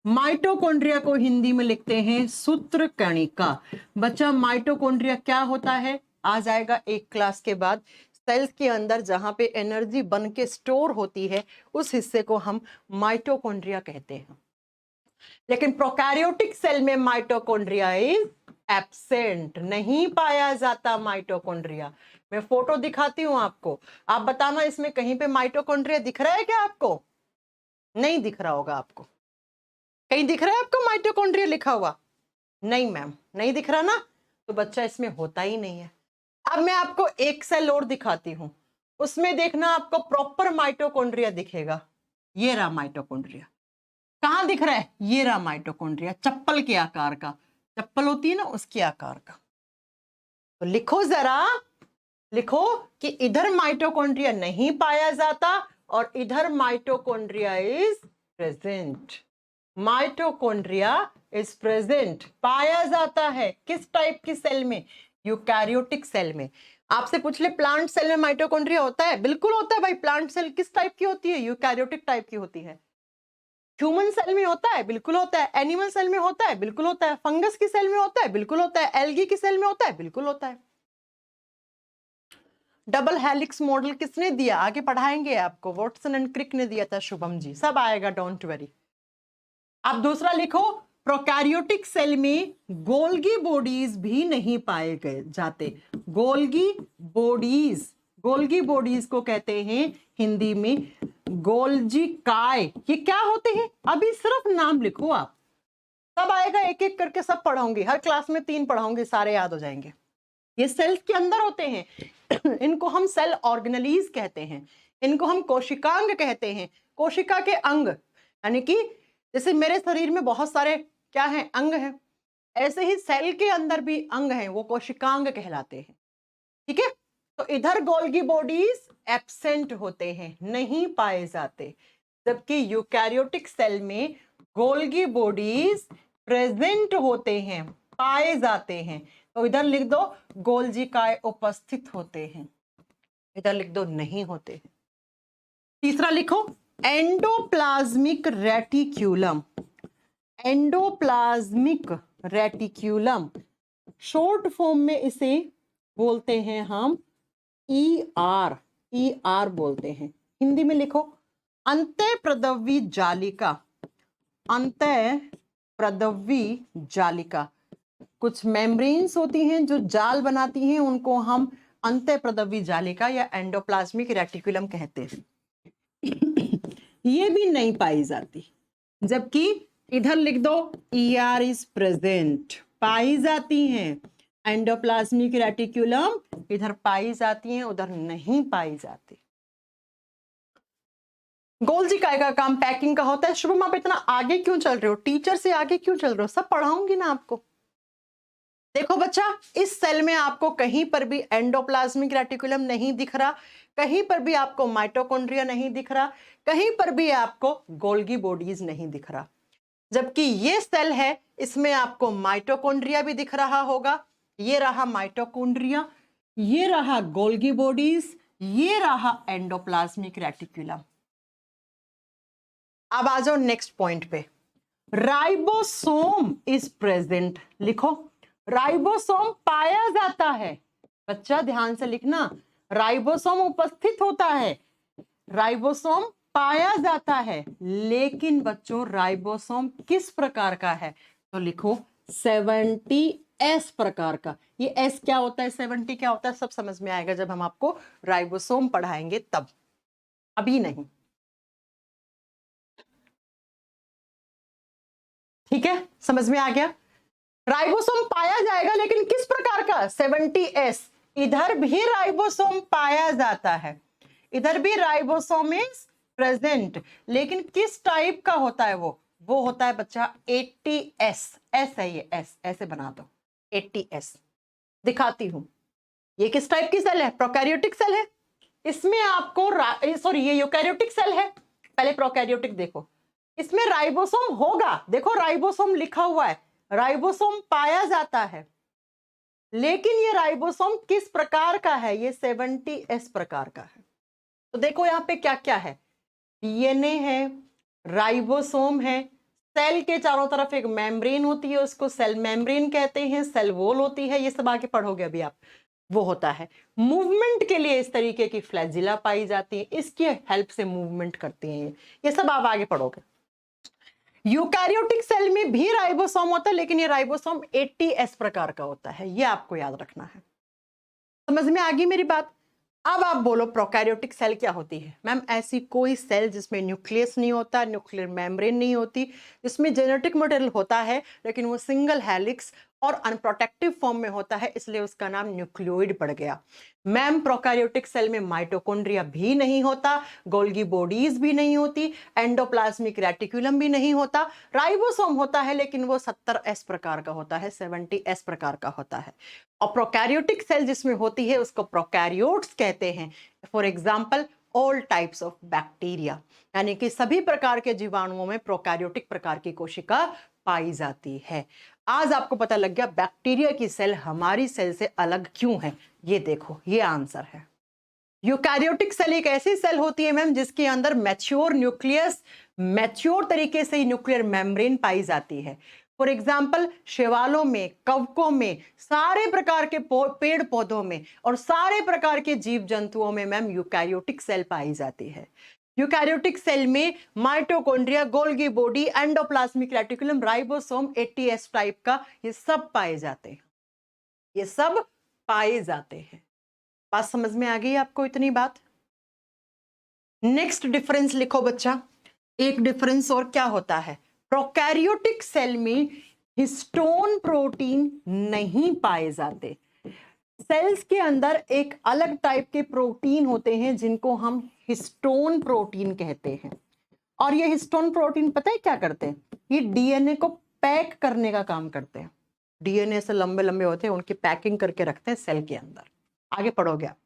Speaker 1: माइटोकॉन्ड्रिया को हिंदी में लिखते हैं सूत्रकणिका। बच्चा माइटोकॉन्ड्रिया क्या होता है आ जाएगा एक क्लास के बाद। सेल्स के अंदर जहां पे एनर्जी बन के स्टोर होती है उस हिस्से को हम माइटोकॉन्ड्रिया कहते हैं। लेकिन प्रोकैरियोटिक सेल में माइटोकॉन्ड्रिया इज एब्सेंट, नहीं पाया जाता माइटोकॉन्ड्रिया। मैं फोटो दिखाती हूं आपको, आप बताना इसमें कहीं पे माइटोकॉन्ड्रिया दिख रहा है क्या आपको? नहीं दिख रहा होगा आपको। कहीं दिख रहा है आपको माइटोकॉन्ड्रिया लिखा हुआ? नहीं मैम, नहीं दिख रहा ना, तो बच्चा इसमें होता ही नहीं है। अब मैं आपको एक सेल और दिखाती हूं, उसमें देखना आपको प्रॉपर माइटोकॉन्ड्रिया दिखेगा। ये रहा माइटोकॉन्ड्रिया। कहां दिख रहा है? ये रहा माइटोकॉन्ड्रिया, चप्पल के आकार का, चप्पल होती है ना उसके आकार का। तो लिखो जरा, लिखो कि इधर माइटोकॉन्ड्रिया नहीं पाया जाता और इधर mitochondria is present. Mitochondria is present, पाया जाता है। किस टाइप की सेल में? यूकैरियोटिक सेल में। आपसे पूछ ले प्लांट सेल में माइटोकॉन्ड्रिया होता है? बिल्कुल होता है भाई। प्लांट सेल किस टाइप की होती है? यूकैरियोटिक टाइप की होती है। ह्यूमन सेल में होता है? बिल्कुल होता है। एनिमल सेल में होता है? बिल्कुल होता है। फंगस की सेल में होता है? बिल्कुल होता है। एल्गी की सेल में होता है? बिल्कुल होता है। डबल हेलिक्स मॉडल किसने दिया? आगे पढ़ाएंगे आपको, वॉटसन एंड क्रिक ने दिया था, शुभम जी, सब आएगा, डोंट वरी। अब दूसरा लिखो, प्रोकैरियोटिक सेल में गोल्गी बॉडीज भी नहीं पाए गए जाते। गोल्गी बॉडीज, गोल्गी बॉडीज को कहते हैं हिंदी में गोल्जी काय। ये क्या होते हैं? अभी सिर्फ नाम लिखो आप, सब आएगा, एक एक करके सब पढ़ाऊंगी। हर क्लास में 3 पढ़ाऊंगी, सारे याद हो जाएंगे। ये सेल्स के अंदर होते हैं। इनको हम सेल ऑर्गेनलीज कहते हैं, इनको हम कोशिकांग कहते हैं। कोशिका के अंग, यानी कि जैसे मेरे शरीर में बहुत सारे क्या हैं? अंग हैं। ऐसे ही सेल के अंदर भी अंग हैं, वो कोशिकांग कहलाते हैं। ठीक है, तो इधर गोल्गी बॉडीज एब्सेंट होते हैं, नहीं पाए जाते, जबकि यूकैरियोटिक सेल में गोल्गी बॉडीज प्रेजेंट होते हैं, पाए जाते हैं। तो इधर लिख दो गोल्जी काय उपस्थित होते हैं, इधर लिख दो नहीं होते हैं। तीसरा लिखो endoplasmic reticulum. Endoplasmic reticulum, short form में इसे बोलते हैं हम ER, ER बोलते हैं। हिंदी में लिखो अंतःप्रदवी जालिका। अंतःप्रदवी जालिका, कुछ मेम्ब्रेन्स होती हैं जो जाल बनाती हैं, उनको हम अंतःप्रदवी जालिका या एंडोप्लाज्मिक रेटिकुलम कहते हैं। ये भी नहीं पाई जाती, जबकि इधर लिख दो ER इज प्रेजेंट, पाई जाती हैं। एंडोप्लाज्मिक रेटिकुलम इधर पाई जाती हैं, उधर नहीं पाई जाती। गोल्जी काय का काम पैकिंग का होता है। शुभम आप इतना आगे क्यों चल रहे हो? टीचर से आगे क्यों चल रहे हो? सब पढ़ाऊंगी ना आपको। देखो बच्चा, इस सेल में आपको कहीं पर भी एंडोप्लाज्मिक रेटिकुलम नहीं दिख रहा, कहीं पर भी आपको माइटोकॉन्ड्रिया नहीं दिख रहा, कहीं पर भी आपको गोल्गी बॉडीज नहीं दिख रहा। जबकि ये सेल है, इसमें आपको माइटोकॉन्ड्रिया भी दिख रहा होगा। ये रहा माइटोकॉन्ड्रिया, ये रहा गोल्गी बॉडीज, ये रहा एंडोप्लाज्मिक रेटिकुलम। अब आ जाओ नेक्स्ट पॉइंट पे, राइबोसोम इज प्रेजेंट। लिखो राइबोसोम पाया जाता है। बच्चा ध्यान से लिखना, राइबोसोम उपस्थित होता है, राइबोसोम पाया जाता है। लेकिन बच्चों राइबोसोम किस प्रकार का है? तो लिखो 70S प्रकार का। ये S क्या होता है, 70 क्या होता है, सब समझ में आएगा जब हम आपको राइबोसोम पढ़ाएंगे तब, अभी नहीं। ठीक है, समझ में आ गया? राइबोसोम पाया जाएगा, लेकिन किस प्रकार का? 70S। इधर भी राइबोसोम पाया जाता है, इधर भी राइबोसोम इज प्रेजेंट, लेकिन किस टाइप का होता है वो होता है बच्चा 80S। एस है ये, एस ऐसे बना दो 80S। दिखाती हूं ये किस टाइप की सेल है, प्रोकैरियोटिक सेल है। इसमें आपको सॉरी ये यूकैरियोटिक सेल है, पहले प्रोकैरियोटिक देखो। इसमें राइबोसोम होगा, देखो राइबोसोम लिखा हुआ है, राइबोसोम पाया जाता है, लेकिन ये राइबोसोम किस प्रकार का है, ये 70S प्रकार का है। तो देखो यहाँ पे क्या क्या है, डीएनए है, राइबोसोम है, सेल के चारों तरफ एक मेम्ब्रेन होती है, उसको सेल मेम्ब्रेन कहते हैं, सेल वॉल होती है, ये सब आगे पढ़ोगे अभी आप, वो होता है। मूवमेंट के लिए इस तरीके की फ्लैजिला पाई जाती है, इसकी हेल्प से मूवमेंट करती हैं ये सब आप आगे पढ़ोगे। यूकैरियोटिक सेल में भी राइबोसोम होता है, लेकिन ये राइबोसोम 80S प्रकार का होता है, ये आपको याद रखना है। समझ में आ गई मेरी बात। अब आप बोलो प्रोकैरियोटिक सेल क्या होती है। मैम ऐसी कोई सेल जिसमें न्यूक्लियस नहीं होता, न्यूक्लियर मेम्ब्रेन नहीं होती, जिसमें जेनेटिक मटेरियल होता है लेकिन वो सिंगल हेलिक्स और अनप्रोटेक्टिव फॉर्म में होता है, इसलिए उसका नाम न्यूक्लियोइड पड़ गया। मैम प्रोकैरियोटिक सेल में माइटोकॉन्ड्रिया भी नहीं होता, गोल्गी बॉडीज भी नहीं होती, एंडोप्लाज्मिक रेटिकुलम भी नहीं होता, राइबोसोम होता है लेकिन वो 70S प्रकार का होता है, 70S प्रकार का होता है। और प्रोकैरियोटिक सेल जिसमें होती है उसको प्रोकैरियोट्स कहते हैं। For example all types of bacteria, यानी कि सभी प्रकार के जीवाणुओं में प्रोकैरियोटिक प्रकार की कोशिका पाई जाती है। आज आपको पता लग गया बैक्टीरिया की सेल हमारी सेल से अलग क्यों है। ये देखो ये आंसर है। यूकैरियोटिक सेल एक ऐसी सेल होती है मैम जिसके अंदर मैच्योर न्यूक्लियस, मैच्योर तरीके से न्यूक्लियर मेम्ब्रेन पाई जाती है। फॉर एग्जाम्पल शैवालों में, कवकों में, सारे प्रकार के पेड़ पौधों में और सारे प्रकार के जीव जंतुओं में मैम यूकैरियोटिक सेल पाई जाती है। यूकैरियोटिक सेल में mitochondria, Golgi body, endoplasmic reticulum, ribosome, 80S type का ये सब पाए जाते हैं, ये सब पाए जाते हैं। बात समझ में आ गई आपको इतनी बात। नेक्स्ट डिफरेंस लिखो बच्चा। एक डिफरेंस और क्या होता है, प्रोकैरियोटिक सेल में हिस्टोन प्रोटीन नहीं पाए जाते। सेल्स के अंदर एक अलग टाइप के प्रोटीन होते हैं जिनको हम हिस्टोन प्रोटीन कहते हैं। और ये हिस्टोन प्रोटीन पता है क्या करते हैं, ये डीएनए को पैक करने का काम करते हैं। डीएनए से लंबे लंबे होते हैं, उनकी पैकिंग करके रखते हैं सेल के अंदर। आगे पढ़ोगे आप।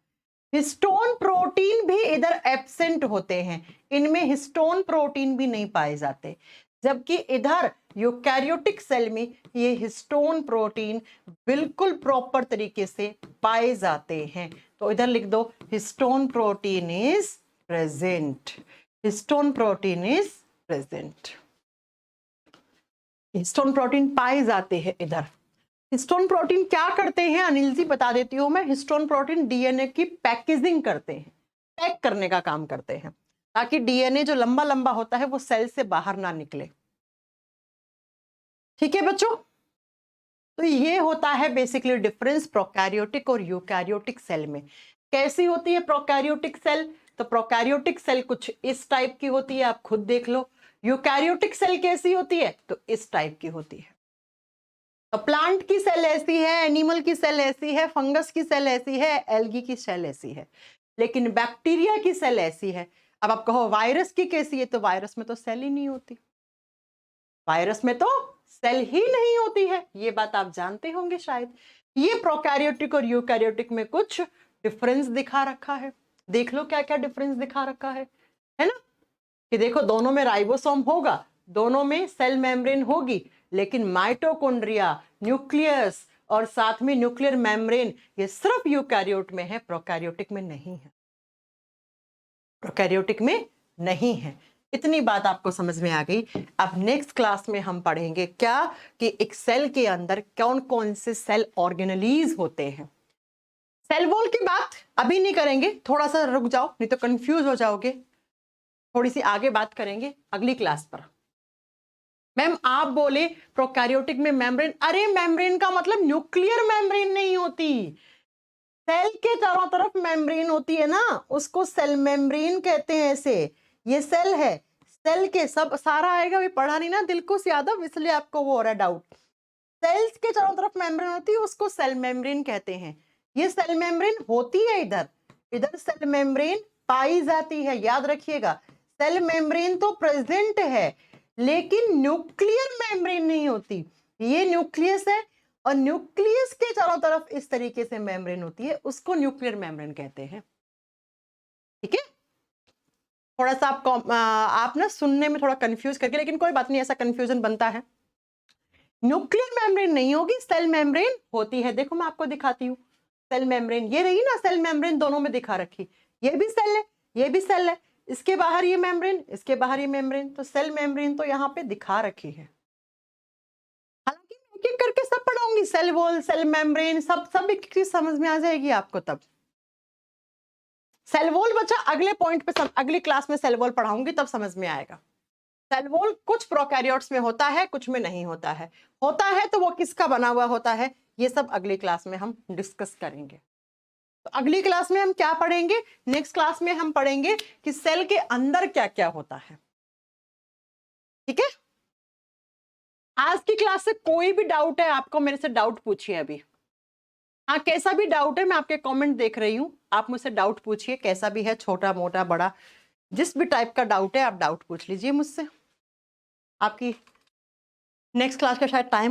Speaker 1: हिस्टोन प्रोटीन भी इधर एब्सेंट होते हैं, इनमें हिस्टोन प्रोटीन भी नहीं पाए जाते, जबकि इधर यूकैरियोटिक सेल में ये हिस्टोन प्रोटीन बिल्कुल प्रॉपर तरीके से पाए जाते हैं। तो इधर लिख दो histone protein is present, histone protein is present. Histone protein पाए जाते हैं इधर। हिस्टोन प्रोटीन क्या करते हैं अनिल जी, बता देती हूं मैं। हिस्टोन प्रोटीन डीएनए की पैकेजिंग करते हैं, पैक करने का काम करते हैं, ताकि डीएनए जो लंबा लंबा होता है वो सेल से बाहर ना निकले। ठीक है बच्चों, तो ये होता है बेसिकली डिफरेंस प्रोकैरियोटिक और यूकैरियोटिक सेल में। कैसी होती है प्रोकैरियोटिक सेल, तो प्रोकैरियोटिक सेल कुछ इस टाइप की होती है, आप खुद देख लो। यूकैरियोटिक सेल कैसी होती है, तो इस टाइप की होती है। तो प्लांट की सेल ऐसी है, एनिमल की सेल ऐसी है, फंगस की सेल ऐसी है, एल्गी की सेल ऐसी है, लेकिन बैक्टीरिया की सेल ऐसी है। अब आप कहो वायरस की कैसी है, तो वायरस में तो सेल ही नहीं होती, वायरस में तो सेल ही नहीं होती है, ये बात आप जानते होंगे शायद। ये प्रोकैरियोटिक और यूकैरियोटिक में कुछ डिफरेंस दिखा रखा है। देख लो क्या क्या डिफरेंस दिखा रखा है ना, कि देखो दोनों में राइबोसोम होगा, दोनों में सेल मेम्ब्रेन होगी, लेकिन माइटोकॉन्ड्रिया, न्यूक्लियस और साथ में न्यूक्लियर मेम्ब्रेन ये सिर्फ यूकैरियोट में है, प्रोकैरियोटिक में नहीं है, प्रोकैरियोटिक में नहीं है। इतनी बात आपको समझ में आ गई। अब नेक्स्ट क्लास में हम पढ़ेंगे क्या, कि एक सेल के अंदर कौन कौन से सेल ऑर्गेनेलीज होते हैं। सेल वॉल की बात अभी नहीं करेंगे, थोड़ा सा रुक जाओ नहीं तो कंफ्यूज हो जाओगे, थोड़ी सी आगे बात करेंगे अगली क्लास पर। मैम आप बोले प्रोकैरियोटिक में मेम्ब्रेन, अरे मेम्ब्रेन का मतलब न्यूक्लियर मेम्ब्रेन नहीं होती, सेल के चारों तरफ मेम्ब्रेन होती है ना, उसको सेल मेम्ब्रेन कहते हैं। ऐसे ये सेल है, सेल के सब सारा आएगा, भी पढ़ा नहीं ना दिलकुश यादव, इसलिए आपको वो हो रहा है डाउट। सेल्स के चारों तरफ मेम्ब्रेन होती है, उसको सेल मेम्ब्रेन कहते हैं। ये सेल मेम्ब्रेन होती है इधर, इधर सेल मेम्ब्रेन पाई जाती है। याद रखिएगा, सेल मेम्ब्रेन तो प्रेजेंट है लेकिन न्यूक्लियर मेम्ब्रेन नहीं होती। ये न्यूक्लियस है और न्यूक्लियस के चारों तरफ इस तरीके से मेम्ब्रेन होती है, उसको न्यूक्लियर मेम्ब्रेन कहते हैं। ठीक है, थोड़ा सा आप ना सुनने में थोड़ा कंफ्यूज करके, लेकिन कोई बात नहीं, ऐसा कंफ्यूजन बनता है। न्यूक्लियर मेम्ब्रेन नहीं होगी, सेल मेम्ब्रेन होती है। देखो मैं आपको दिखाती हूँ, सेल मेम्ब्रेन ये रही ना, सेल मेम्ब्रेन दोनों में दिखा रखी, ये भी सेल है, ये भी सेल है, इसके बाहर ये मेम्ब्रेन, इसके बाहर ये मेम्ब्रेन, तो सेल मेम्ब्रेन तो यहाँ पे दिखा रखी है। हालांकि मैं एक एक करके सब पढ़ाऊंगी, सेल वॉल, सेल मेम्ब्रेन, सब एक चीज समझ में आ जाएगी आपको तब। सेल वॉल बच्चा अगले पॉइंट पे अगली क्लास में सेल वॉल पढ़ाऊंगी, तब समझ में आएगा। सेल वॉल कुछ प्रोकैरियोट्स में होता है, कुछ में नहीं होता है। होता है तो वो किसका बना हुआ होता है, ये सब अगली क्लास में हम डिस्कस करेंगे। तो अगली क्लास में हम क्या पढ़ेंगे, नेक्स्ट क्लास में हम पढ़ेंगे कि सेल के अंदर क्या क्या होता है। ठीक है, आज की क्लास से कोई भी डाउट है आपको, मेरे से डाउट पूछिए अभी। हाँ, कैसा भी डाउट है, मैं आपके कमेंट देख रही हूँ, आप मुझसे डाउट पूछिए, कैसा भी है, छोटा मोटा बड़ा, जिस भी टाइप का डाउट है आप डाउट पूछ लीजिए मुझसे। आपकी नेक्स्ट क्लास का शायद टाइम